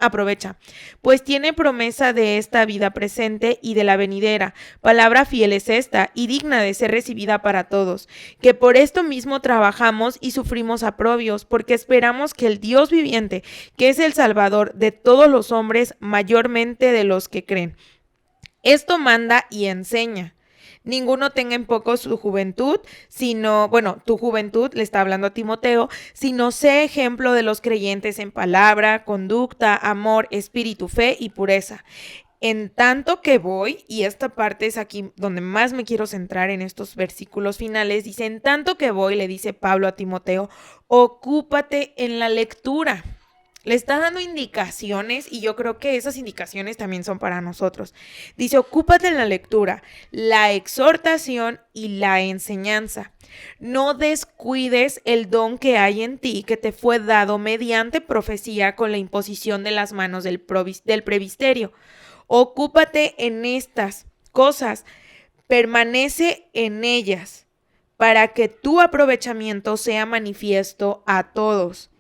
pues tiene promesa de esta vida presente y de la venidera. Palabra fiel es esta, y digna de ser recibida para todos, que por esto mismo trabajamos y sufrimos aprobios, porque esperamos que el Dios viviente, que es el Salvador de todos los hombres, mayormente de los que creen, esto manda y enseña. Ninguno tenga en poco su juventud, sino, bueno, tu juventud, le está hablando a Timoteo, sino sé ejemplo de los creyentes en palabra, conducta, amor, espíritu, fe y pureza. En tanto que voy, y esta parte es aquí donde más me quiero centrar en estos versículos finales, dice, en tanto que voy, le dice Pablo a Timoteo, ocúpate en la lectura. Le está dando indicaciones y yo creo que esas indicaciones también son para nosotros. Dice, ocúpate en la lectura, la exhortación y la enseñanza. No descuides el don que hay en ti, que te fue dado mediante profecía con la imposición de las manos del presbiterio. Ocúpate en estas cosas, permanece en ellas, para que tu aprovechamiento sea manifiesto a todos.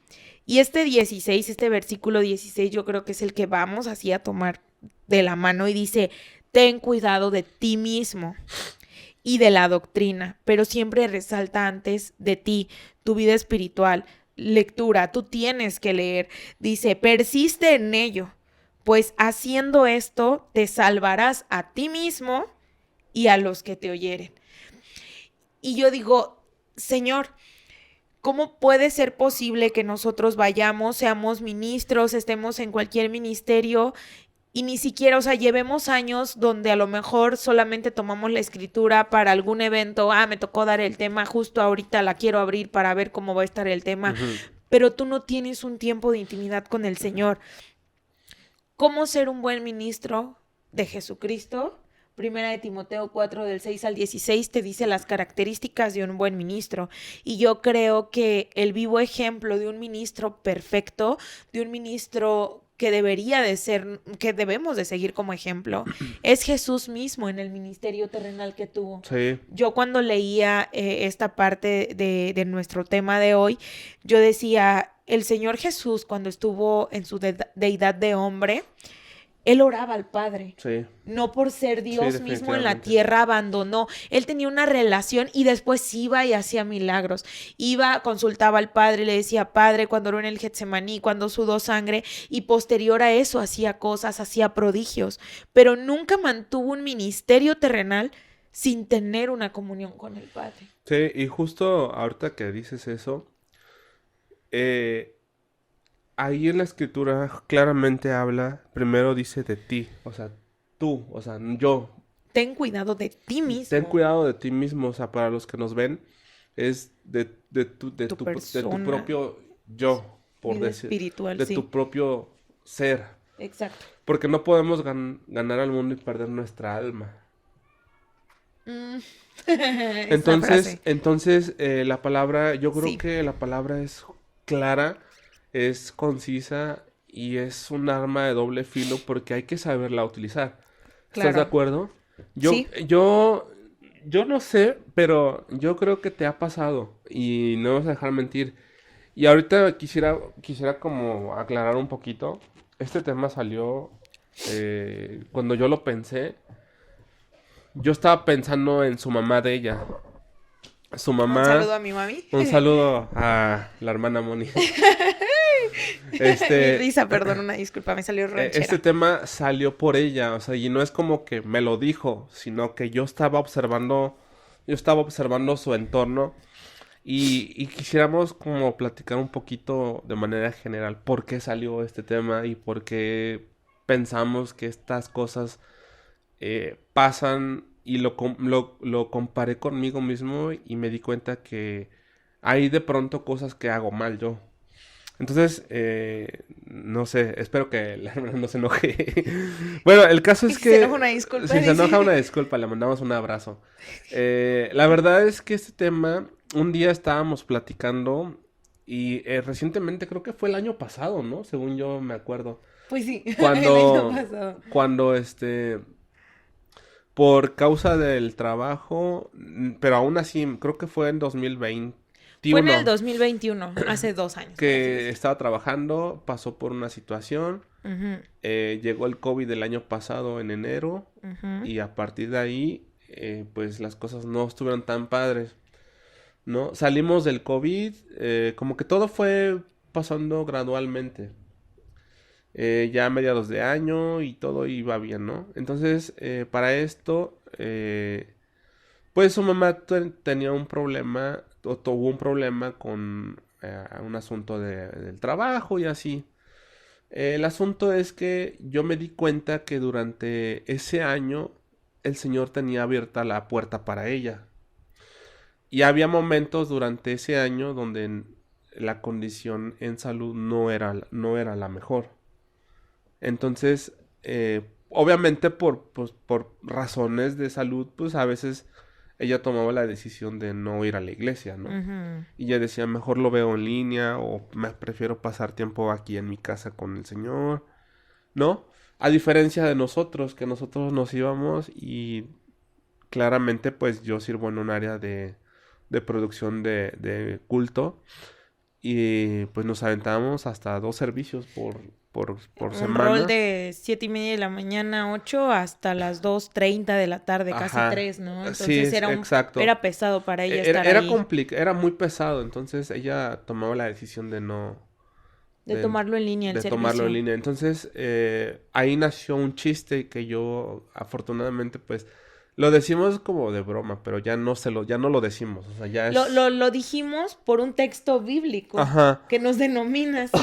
Y este versículo 16, yo creo que es el que vamos así a tomar de la mano y dice, ten cuidado de ti mismo y de la doctrina, pero siempre resalta antes de ti tu vida espiritual, lectura, tú tienes que leer. Dice, persiste en ello, pues haciendo esto te salvarás a ti mismo y a los que te oyeren. Y yo digo, Señor, ¿cómo puede ser posible que nosotros vayamos, seamos ministros, estemos en cualquier ministerio y ni siquiera, o sea, llevemos años donde a lo mejor solamente tomamos la escritura para algún evento, me tocó dar el tema, justo ahorita la quiero abrir para ver cómo va a estar el tema, pero tú no tienes un tiempo de intimidad con el Señor? ¿Cómo ser un buen ministro de Jesucristo? Primera de Timoteo 4, del 6 al 16, te dice las características de un buen ministro. Y yo creo que el vivo ejemplo de un ministro perfecto, de un ministro que debería de ser, que debemos de seguir como ejemplo, es Jesús mismo en el ministerio terrenal que tuvo. Sí. Yo cuando leía esta parte de nuestro tema de hoy, yo decía, el Señor Jesús cuando estuvo en su deidad de hombre, él oraba al Padre. Sí. No por ser Dios mismo en la tierra abandonó. Él tenía una relación y después iba y hacía milagros. Iba, consultaba al Padre, le decía, Padre, cuando oró en el Getsemaní, cuando sudó sangre, y posterior a eso hacía cosas, hacía prodigios. Pero nunca mantuvo un ministerio terrenal sin tener una comunión con el Padre. Sí, y justo ahorita que dices eso, ahí en la escritura claramente habla, primero dice de ti, o sea, tú, o sea, yo. Ten cuidado de ti mismo. Ten cuidado de ti mismo, o sea, para los que nos ven, es de tu propio yo, por decir, espiritual, de tu propio ser. Exacto. Porque no podemos ganar al mundo y perder nuestra alma. Entonces, la palabra, yo creo que la palabra es clara, es concisa y es un arma de doble filo porque hay que saberla utilizar. ¿Estás de acuerdo? Yo no sé, pero yo creo que te ha pasado y no vas a dejar mentir. Y ahorita quisiera como aclarar un poquito. Este tema salió cuando yo lo pensé. Yo estaba pensando en su mamá de ella. Su mamá. Un saludo a mi mami. Un saludo a la hermana Moni. Mi risa, perdón, una disculpa, me salió ranchera. Este tema salió por ella, o sea, y no es como que me lo dijo, sino que yo estaba observando su entorno y quisiéramos como platicar un poquito de manera general por qué salió este tema y por qué pensamos que estas cosas pasan y lo comparé conmigo mismo y me di cuenta que hay de pronto cosas que hago mal yo. Entonces, no sé, espero que la hermana no se enoje. Bueno, el caso es que... Se enoja, una disculpa. Si se enoja, una disculpa, le mandamos un abrazo. La verdad es que este tema, un día estábamos platicando y recientemente, creo que fue el año pasado, ¿no? Según yo me acuerdo. Pues sí, Cuando, el año pasado. Cuando por causa del trabajo, pero aún así, creo que fue en 2020. Fue en el 2021, hace 2 años. Que estaba trabajando, pasó por una situación, llegó el COVID el año pasado en enero y a partir de ahí, pues las cosas no estuvieron tan padres, ¿no? Salimos del COVID, como que todo fue pasando gradualmente, ya a mediados de año y todo iba bien, ¿no? Entonces, para esto, pues su mamá tenía un problema, o tuvo un problema con un asunto del trabajo y así. El asunto es que yo me di cuenta que durante ese año el Señor tenía abierta la puerta para ella. Y había momentos durante ese año donde la condición en salud no era la mejor. Entonces, obviamente por razones de salud, pues a veces ella tomaba la decisión de no ir a la iglesia, ¿no? Ujú. Y ella decía, mejor lo veo en línea o me prefiero pasar tiempo aquí en mi casa con el Señor, ¿no? A diferencia de nosotros, que nosotros nos íbamos y claramente pues yo sirvo en un área de producción de culto y pues nos aventábamos hasta 2 servicios por Un rol semana. de 7:30 de la mañana, 8, hasta las 2:30 de la tarde, casi Ajá, 3, ¿no? sí, Entonces exacto. era pesado para ella estar ahí, Era muy pesado, entonces ella tomaba la decisión de no, de de, tomarlo en línea el de tomarlo en servicio. línea. Entonces, ahí nació un chiste que yo, afortunadamente, pues, lo decimos como de broma, pero ya no lo decimos, o sea, ya es, Lo dijimos por un texto bíblico ajá, que nos denomina así.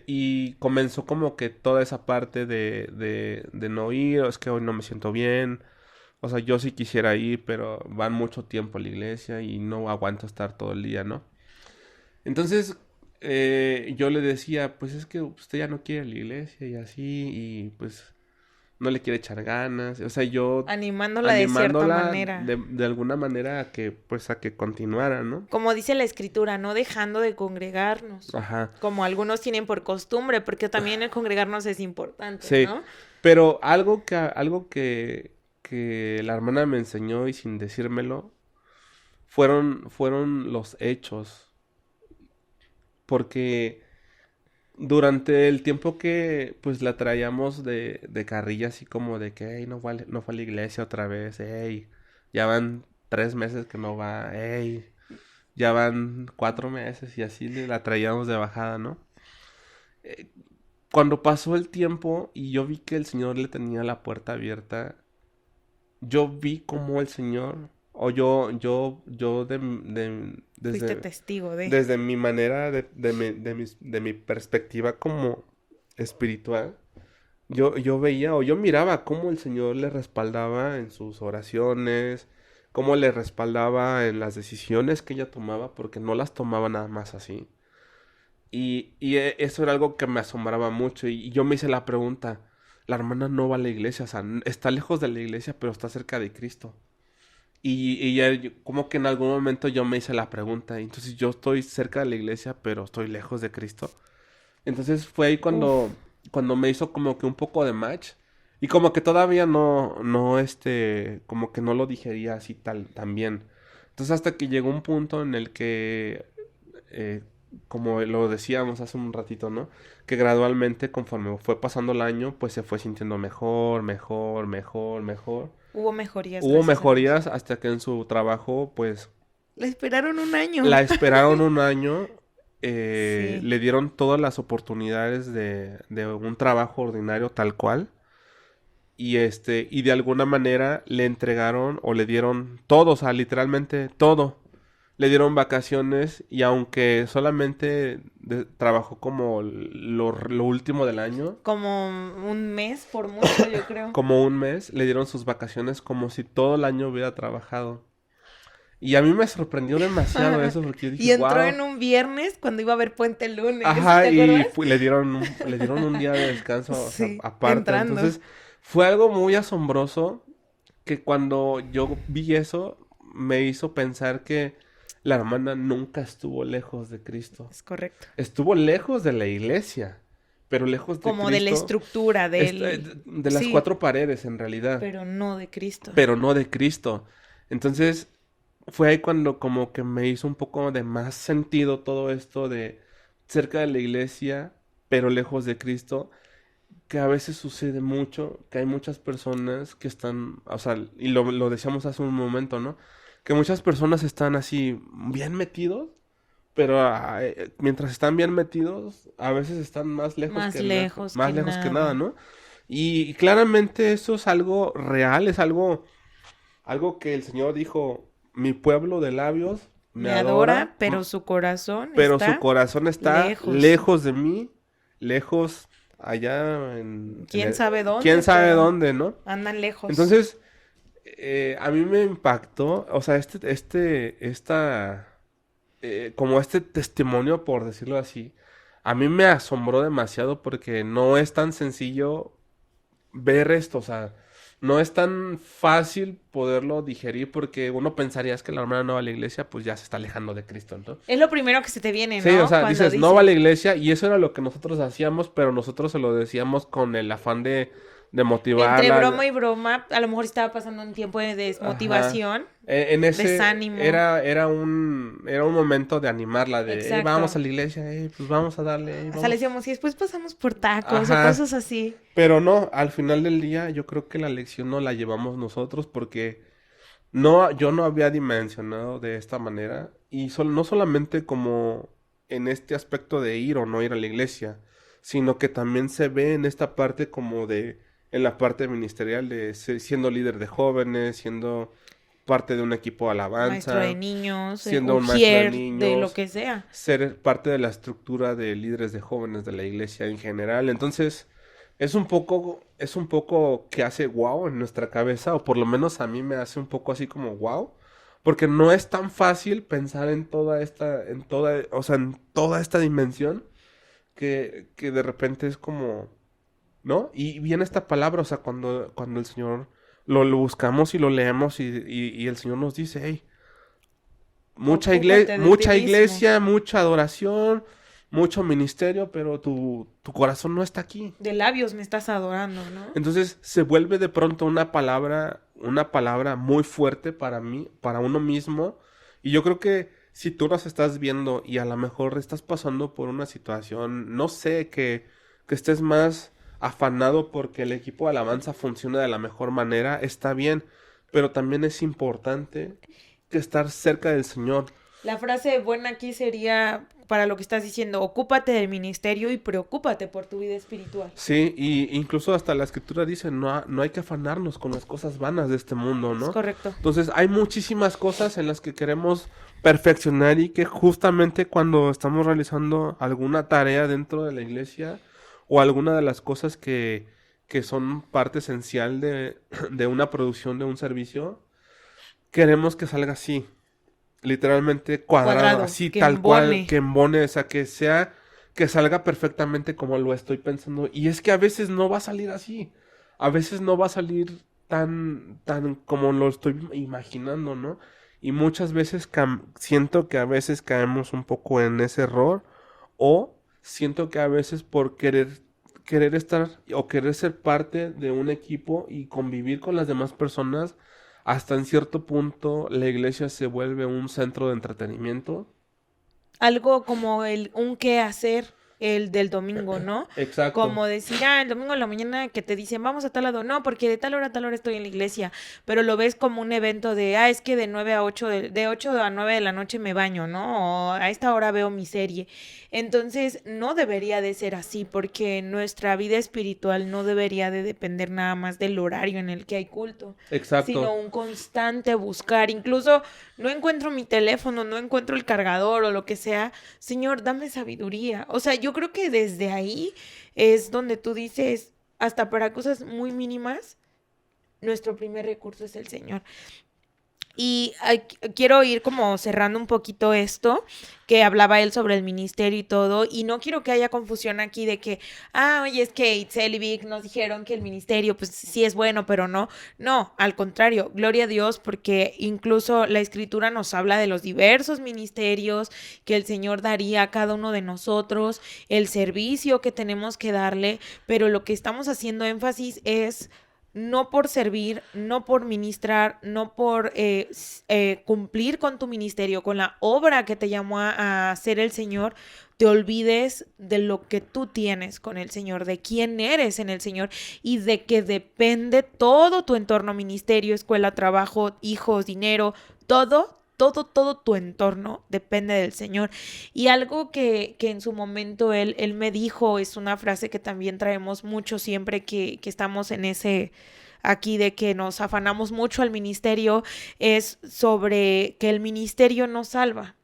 y comenzó como que toda esa parte de no ir, es que hoy no me siento bien, o sea, yo sí quisiera ir, pero van mucho tiempo a la iglesia y no aguanto estar todo el día, ¿no? Entonces, yo le decía, pues es que usted ya no quiere ir a la iglesia y así, y pues no le quiere echar ganas, o sea, yo Animándola de cierta animándola manera. de alguna manera pues a que continuara, ¿no? Como dice la escritura, no dejando de congregarnos, Ajá, como algunos tienen por costumbre, porque también el congregarnos es importante, sí, ¿no? pero algo que la hermana me enseñó y sin decírmelo, fueron los hechos, porque durante el tiempo que pues la traíamos de carrilla así como de que "Ey, no fue a la iglesia otra vez, ey, ya van 3 meses que no va, ey, ya van 4 meses", y así la traíamos de bajada, ¿no? Eh, Cuando pasó el tiempo y yo vi que el Señor le tenía la puerta abierta, yo vi cómo el Señor, o yo Fuiste testigo de. desde mi manera, de mi perspectiva como espiritual, yo veía o yo miraba cómo el Señor le respaldaba en sus oraciones, cómo le respaldaba en las decisiones que ella tomaba, porque no las tomaba nada más así. Y eso era algo que me asombraba mucho. Y yo me hice la pregunta, la hermana no va a la iglesia, o sea, está lejos de la iglesia, pero está cerca de Cristo. Como que en algún momento yo me hice la pregunta, entonces yo estoy cerca de la iglesia, pero estoy lejos de Cristo. Entonces fue ahí Uf. cuando me hizo como que un poco de match. Y como que todavía como que no lo digería así tan bien. Entonces hasta que llegó un punto en el que, eh, como lo decíamos hace un ratito, ¿no? Que gradualmente, conforme fue pasando el año, pues se fue sintiendo mejor, mejor, mejor, mejor. Hubo mejorías, Hubo gracias a Dios. mejorías hasta que en su trabajo, pues, La esperaron un año. la esperaron un año, Sí. le dieron todas las oportunidades de un trabajo ordinario tal cual. Y de alguna manera le entregaron o le dieron todo, o sea, literalmente todo. Le dieron vacaciones y aunque solamente trabajó como lo último del año, Como un mes por mucho, yo creo. como un mes, le dieron sus vacaciones como si todo el año hubiera trabajado. Y a mí me sorprendió demasiado eso porque yo dije, Y entró wow. en un viernes cuando iba a haber puente el lunes, Ajá, ¿te y acuerdas? le dieron un día de descanso, o sea, Sí, aparte. entrando. Entonces, fue algo muy asombroso que cuando yo vi eso, me hizo pensar que la hermana nunca estuvo lejos de Cristo. Es correcto. Estuvo lejos de la iglesia, pero lejos de Como de la Cristo, estructura del... de las Sí, 4 paredes en realidad, pero no de Cristo. pero no de Cristo. Entonces, fue ahí cuando como que me hizo un poco de más sentido todo esto de cerca de la iglesia, pero lejos de Cristo, que a veces sucede mucho, que hay muchas personas que están, o sea, y lo decíamos hace un momento, ¿no? Que muchas personas están así bien metidos, pero mientras están bien metidos, a veces están más lejos Más lejos más que lejos que nada, nada. ¿no? Y claramente eso es algo real, es algo que el Señor dijo, mi pueblo de labios me Me adora, adora, pero su corazón pero su está corazón está lejos. lejos de mí, lejos allá ¿Quién sabe quién dónde? sabe Pero dónde, ¿no? andan lejos. Entonces, a mí me impactó, o sea, esta como este testimonio, por decirlo así, a mí me asombró demasiado porque no es tan sencillo ver esto, o sea, no es tan fácil poderlo digerir porque uno pensaría es que la hermana no va a la iglesia, pues ya se está alejando de Cristo, ¿no? Es lo primero que se te viene, Sí, o ¿no? sea, Cuando dices, no va a la dices. iglesia y eso era lo que nosotros hacíamos, pero nosotros se lo decíamos con el afán de Entre motivarla. broma y broma, a lo mejor estaba pasando un tiempo de Ajá. desmotivación, En ese desánimo. era un momento de animarla, de, vamos a Exacto. la iglesia, pues vamos a darle, Hasta le vamos. decíamos, y después pasamos por tacos o Ajá. cosas así. Pero no, al final del día yo creo que la lección no la llevamos nosotros porque no, yo no había dimensionado de esta manera y no solamente como en este aspecto de ir o no ir a la iglesia, sino que también se ve en esta parte como de, en la parte ministerial de siendo líder de jóvenes, siendo parte de un equipo de Maestro de alabanza, niños, siendo un maestro de ujier, de lo niños, que sea. ser parte de la estructura de líderes de jóvenes de la iglesia en general. Entonces, es un poco que hace wow en nuestra cabeza, o por lo menos a mí me hace un poco así como wow, porque no es tan fácil pensar en toda esta, o sea, en toda esta dimensión que de repente es como, ¿no? Y viene esta palabra, o sea, cuando el Señor lo buscamos y lo leemos y el Señor nos dice, hey, Ocúpate de ti mucha mismo. iglesia, mucha adoración, mucho ministerio, pero tu corazón no está aquí. De labios me estás adorando, ¿no? Entonces se vuelve de pronto una palabra muy fuerte para mí, para uno mismo. Y yo creo que si tú nos estás viendo y a lo mejor estás pasando por una situación, no sé, que estés más afanado porque el equipo de alabanza funcione de la mejor manera, está bien, pero también es importante que estar cerca del Señor. La frase buena aquí sería para lo que estás diciendo, ocúpate del ministerio y preocúpate por tu vida espiritual. Sí, y incluso hasta la escritura dice, no, no hay que afanarnos con las cosas vanas de este mundo, Es ¿no? correcto. Entonces hay muchísimas cosas en las que queremos perfeccionar y que justamente cuando estamos realizando alguna tarea dentro de la iglesia o alguna de las cosas que son parte esencial de una producción de un servicio, queremos que salga así, literalmente cuadrado, Cuadrado, así que tal cual, embone. que embone, o sea, que salga perfectamente como lo estoy pensando. Y es que a veces no va a salir así, a veces no va a salir tan como lo estoy imaginando, ¿no? Y muchas veces siento que a veces caemos un poco en ese error o siento que a veces por querer estar o querer ser parte de un equipo y convivir con las demás personas, hasta en cierto punto la iglesia se vuelve un centro de entretenimiento. Algo como un qué hacer el del domingo, ¿no? Exacto. Como decir, el domingo en la mañana que te dicen, vamos a tal lado, no, porque de tal hora a tal hora estoy en la iglesia, pero lo ves como un evento de, es que de 9 a 8, de 8 a 9 de la noche me baño, ¿no? O a esta hora veo mi serie. Entonces, no debería de ser así, porque nuestra vida espiritual no debería de depender nada más del horario en el que hay culto, sino Exacto. un constante buscar. Incluso no encuentro mi teléfono, no encuentro el cargador o lo que sea. Señor, dame sabiduría. O sea, yo creo que desde ahí es donde tú dices, hasta para cosas muy mínimas, nuestro primer recurso es el Señor. Y quiero ir como cerrando un poquito esto, que hablaba él sobre el ministerio y todo, y no quiero que haya confusión aquí de que, oye, es que Itzel y Vic nos dijeron que el ministerio, pues sí es bueno, pero no. No, al contrario, gloria a Dios, porque incluso la escritura nos habla de los diversos ministerios que el Señor daría a cada uno de nosotros, el servicio que tenemos que darle, pero lo que estamos haciendo énfasis es no por servir, no por ministrar, no por cumplir con tu ministerio, con la obra que te llamó a hacer el Señor, te olvides de lo que tú tienes con el Señor, de quién eres en el Señor y de que depende todo tu entorno, ministerio, escuela, trabajo, hijos, dinero, todo tu entorno depende del Señor. Y algo que en su momento él me dijo, es una frase que también traemos mucho siempre que estamos en ese aquí de que nos afanamos mucho al ministerio, es sobre que el ministerio nos salva.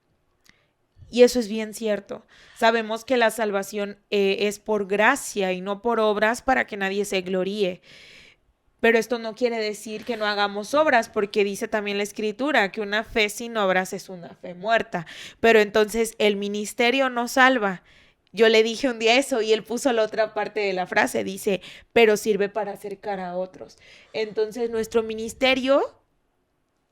Y eso es bien cierto. Sabemos que la salvación es por gracia y no por obras para que nadie se gloríe. Pero esto no quiere decir que no hagamos obras, porque dice también la Escritura que una fe sin obras es una fe muerta. Pero entonces el ministerio no salva. Yo le dije un día eso y él puso la otra parte de la frase, dice, pero sirve para acercar a otros. Entonces nuestro ministerio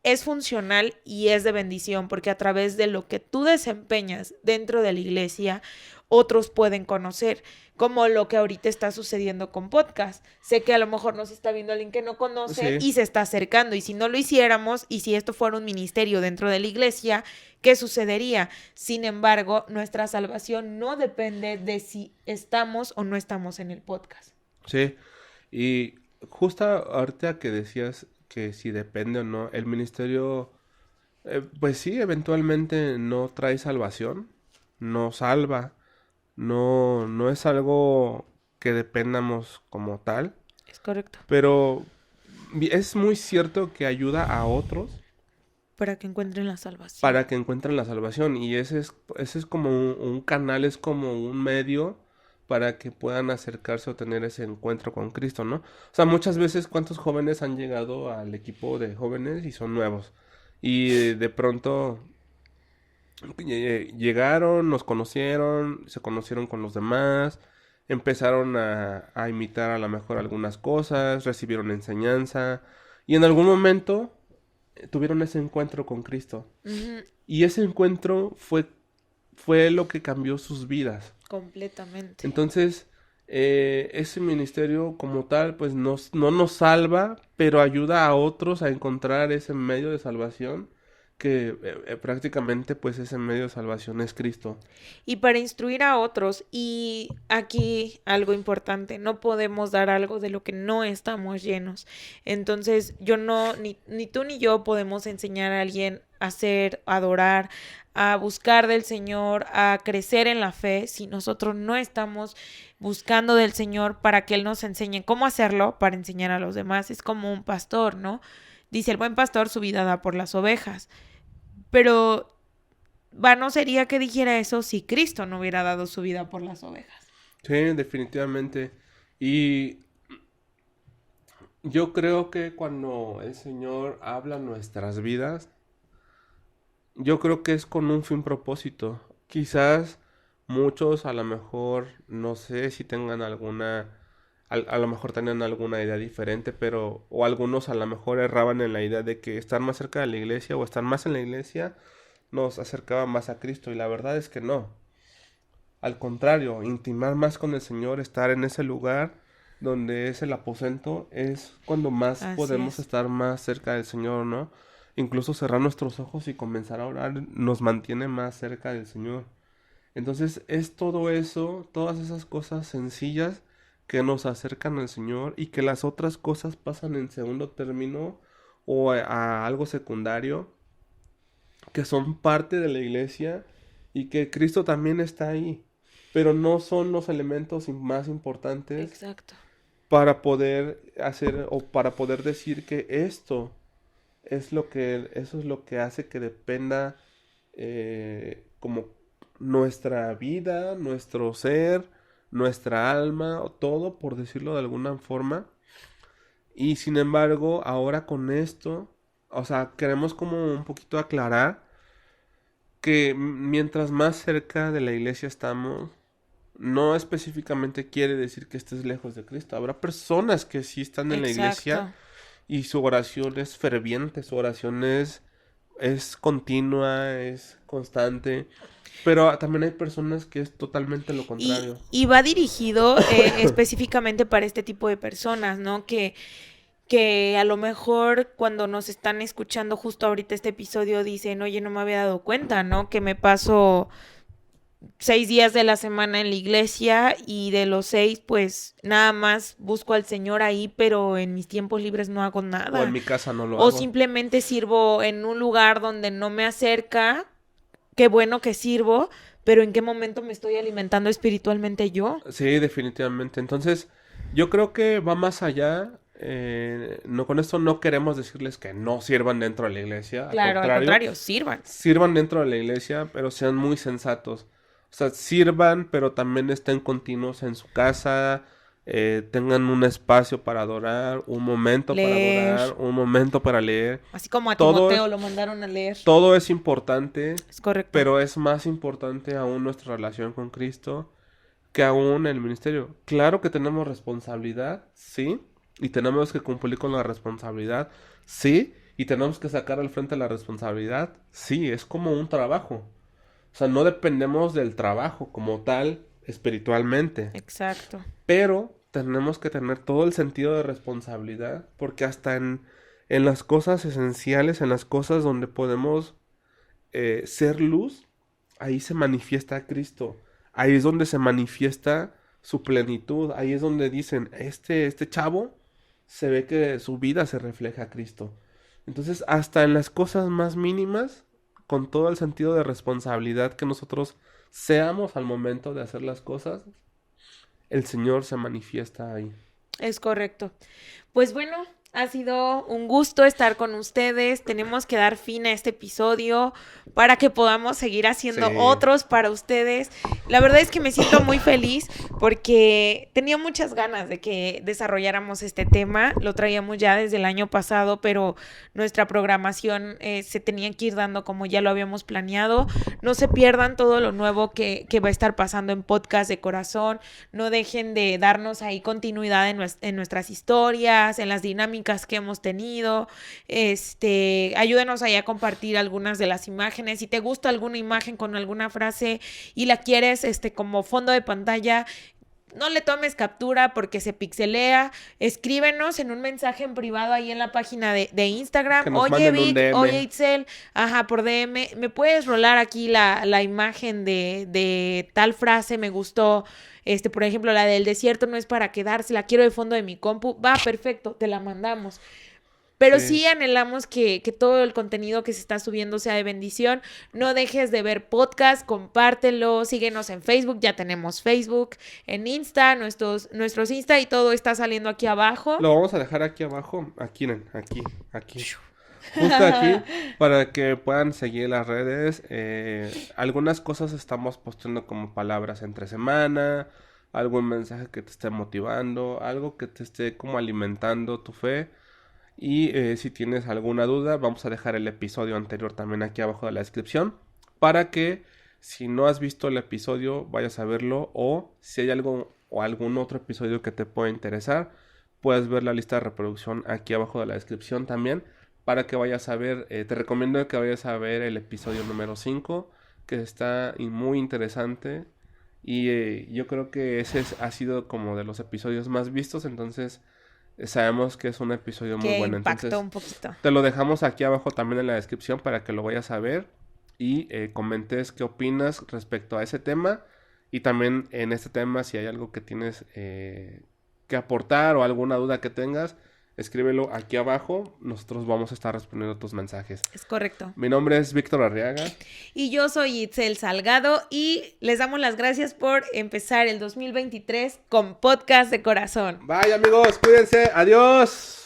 es funcional y es de bendición, porque a través de lo que tú desempeñas dentro de la iglesia, otros pueden conocer, como lo que ahorita está sucediendo con podcast. Sé que a lo mejor nos está viendo alguien que no conoce Sí. y se está acercando, y si no lo hiciéramos, y si esto fuera un ministerio dentro de la iglesia, ¿qué sucedería? Sin embargo, nuestra salvación no depende de si estamos o no estamos en el podcast. Sí, y justo ahorita que decías que si depende o no, el ministerio, pues sí, eventualmente no trae salvación, no salva, no es algo que dependamos como tal, Es correcto. pero es muy cierto que ayuda a otros Para que encuentren la salvación. para que encuentren la salvación. Y ese es como un canal, es como un medio para que puedan acercarse o tener ese encuentro con Cristo, ¿no? O sea, muchas veces, ¿cuántos jóvenes han llegado al equipo de jóvenes y son nuevos? Y de pronto llegaron, nos conocieron, se conocieron con los demás, empezaron a imitar a lo mejor algunas cosas, recibieron enseñanza y en algún momento tuvieron ese encuentro con Cristo. Ujú, Y ese encuentro fue lo que cambió sus vidas. completamente. Entonces, ese ministerio como tal, pues no nos salva, pero ayuda a otros a encontrar ese medio de salvación, que prácticamente pues ese medio de salvación es Cristo. Y para instruir a otros, y aquí algo importante, no podemos dar algo de lo que no estamos llenos. Entonces, yo no, ni tú ni yo podemos enseñar a alguien a hacer, a adorar, a buscar del Señor, a crecer en la fe, si nosotros no estamos buscando del Señor para que Él nos enseñe cómo hacerlo, para enseñar a los demás. Es como un pastor, ¿no? Dice, el buen pastor su vida da por las ovejas. Pero vano sería que dijera eso si Cristo no hubiera dado su vida por las ovejas. Sí, definitivamente. Y yo creo que cuando el Señor habla nuestras vidas, yo creo que es con un fin propósito. Quizás muchos a lo mejor, no sé si tengan a lo mejor tenían alguna idea diferente, pero, o algunos a lo mejor erraban en la idea de que estar más cerca de la iglesia o estar más en la iglesia nos acercaba más a Cristo, y la verdad es que no. Al contrario, intimar más con el Señor, estar en ese lugar donde es el aposento, es cuando más Así podemos es. estar más cerca del Señor, ¿no? Incluso cerrar nuestros ojos y comenzar a orar nos mantiene más cerca del Señor. Entonces es todo eso, todas esas cosas sencillas que nos acercan al Señor, y que las otras cosas pasan en segundo término o a algo secundario, que son parte de la iglesia y que Cristo también está ahí, pero no son los elementos más importantes Exacto. para poder hacer o para poder decir que eso es lo que hace que dependa, como nuestra vida, nuestro ser, nuestra alma, o todo, por decirlo de alguna forma. Y sin embargo, ahora con esto, o sea, queremos como un poquito aclarar que mientras más cerca de la iglesia estamos, no específicamente quiere decir que estés lejos de Cristo. Habrá personas que sí están en la iglesia Exacto. y su oración es ferviente, su oración es continua, es constante. Pero también hay personas que es totalmente lo contrario. Y va dirigido específicamente para este tipo de personas, ¿no? Que a lo mejor cuando nos están escuchando justo ahorita este episodio dicen, oye, no me había dado cuenta, ¿no? Que me paso 6 días de la semana en la iglesia y de los 6, pues nada más busco al Señor ahí, pero en mis tiempos libres no hago O en nada. mi casa no lo O hago. simplemente sirvo en un lugar donde no me acerca. Qué bueno que sirvo, pero ¿en qué momento me estoy alimentando espiritualmente yo? Sí, definitivamente. Entonces, yo creo que va más allá. No, con esto no queremos decirles que no sirvan dentro de la iglesia. Claro, al contrario, sirvan. Sirvan dentro de la iglesia, pero sean muy sensatos. O sea, sirvan, pero también estén continuos en su casa, tengan un espacio para adorar, un momento Leer. para adorar, un momento para leer. Así como a Todo Timoteo es- lo mandaron a leer. Todo es importante, Es correcto. pero es más importante aún nuestra relación con Cristo que aún el ministerio. Claro que tenemos responsabilidad, sí, y tenemos que cumplir con la responsabilidad, sí, y tenemos que sacar al frente la responsabilidad, sí, es como un trabajo. O sea, no dependemos del trabajo como tal espiritualmente, Exacto. pero tenemos que tener todo el sentido de responsabilidad, porque hasta en las cosas esenciales, en las cosas donde podemos ser luz, ahí se manifiesta Cristo. Ahí es donde se manifiesta su plenitud. Ahí es donde dicen, este chavo se ve que su vida se refleja a Cristo. Entonces, hasta en las cosas más mínimas, con todo el sentido de responsabilidad que nosotros seamos al momento de hacer las cosas, el Señor se manifiesta ahí. Es correcto. Pues bueno, ha sido un gusto estar con ustedes. Tenemos que dar fin a este episodio para que podamos seguir haciendo Sí. otros para ustedes. La verdad es que me siento muy feliz porque tenía muchas ganas de que desarrolláramos este tema. Lo traíamos ya desde el año pasado, pero nuestra programación se tenía que ir dando como ya lo habíamos planeado. No se pierdan todo lo nuevo que va a estar pasando en Podcast de Corazón. No dejen de darnos ahí continuidad en nuestras historias, en las dinámicas que hemos tenido. Ayúdenos ahí a compartir algunas de las imágenes. Si te gusta alguna imagen con alguna frase y la quieres como fondo de pantalla, no le tomes captura porque se pixelea. Escríbenos en un mensaje en privado ahí en la página de Instagram. Que nos Oye, manden un Vic, DM. oye, Itzel, ajá, por DM, ¿me puedes rolar aquí la imagen de tal frase? Me gustó. Por ejemplo, la del desierto no es para quedarse, la quiero de fondo de mi compu. Va, perfecto, te la mandamos. Pero sí anhelamos que todo el contenido que se está subiendo sea de bendición. No dejes de ver podcast, compártelo, síguenos en Facebook, ya tenemos Facebook, en Insta, nuestros Insta y todo está saliendo aquí abajo. Lo vamos a dejar aquí abajo, aquí. Justo aquí, para que puedan seguir las redes. Algunas cosas estamos posteando como palabras entre semana, algún mensaje que te esté motivando, algo que te esté como alimentando tu fe. Y si tienes alguna duda, vamos a dejar el episodio anterior también aquí abajo de la descripción, para que si no has visto el episodio, vayas a verlo, o si hay algo o algún otro episodio que te pueda interesar, puedes ver la lista de reproducción aquí abajo de la descripción también, para que vayas a ver. Te recomiendo que vayas a ver el episodio número 5, que está muy interesante, y yo creo que ha sido como de los episodios más vistos. Entonces sabemos que es un episodio muy Que bueno. impactó Entonces un poquito. te lo dejamos aquí abajo también en la descripción para que lo vayas a ver y comentes qué opinas respecto a ese tema. Y también en este tema, si hay algo que tienes que aportar o alguna duda que tengas, escríbelo aquí abajo. Nosotros vamos a estar respondiendo tus mensajes. Es correcto. Mi nombre es Víctor Arriaga. Y yo soy Itzel Salgado y les damos las gracias por empezar el 2023 con Podcast de Corazón. Bye amigos, cuídense, adiós.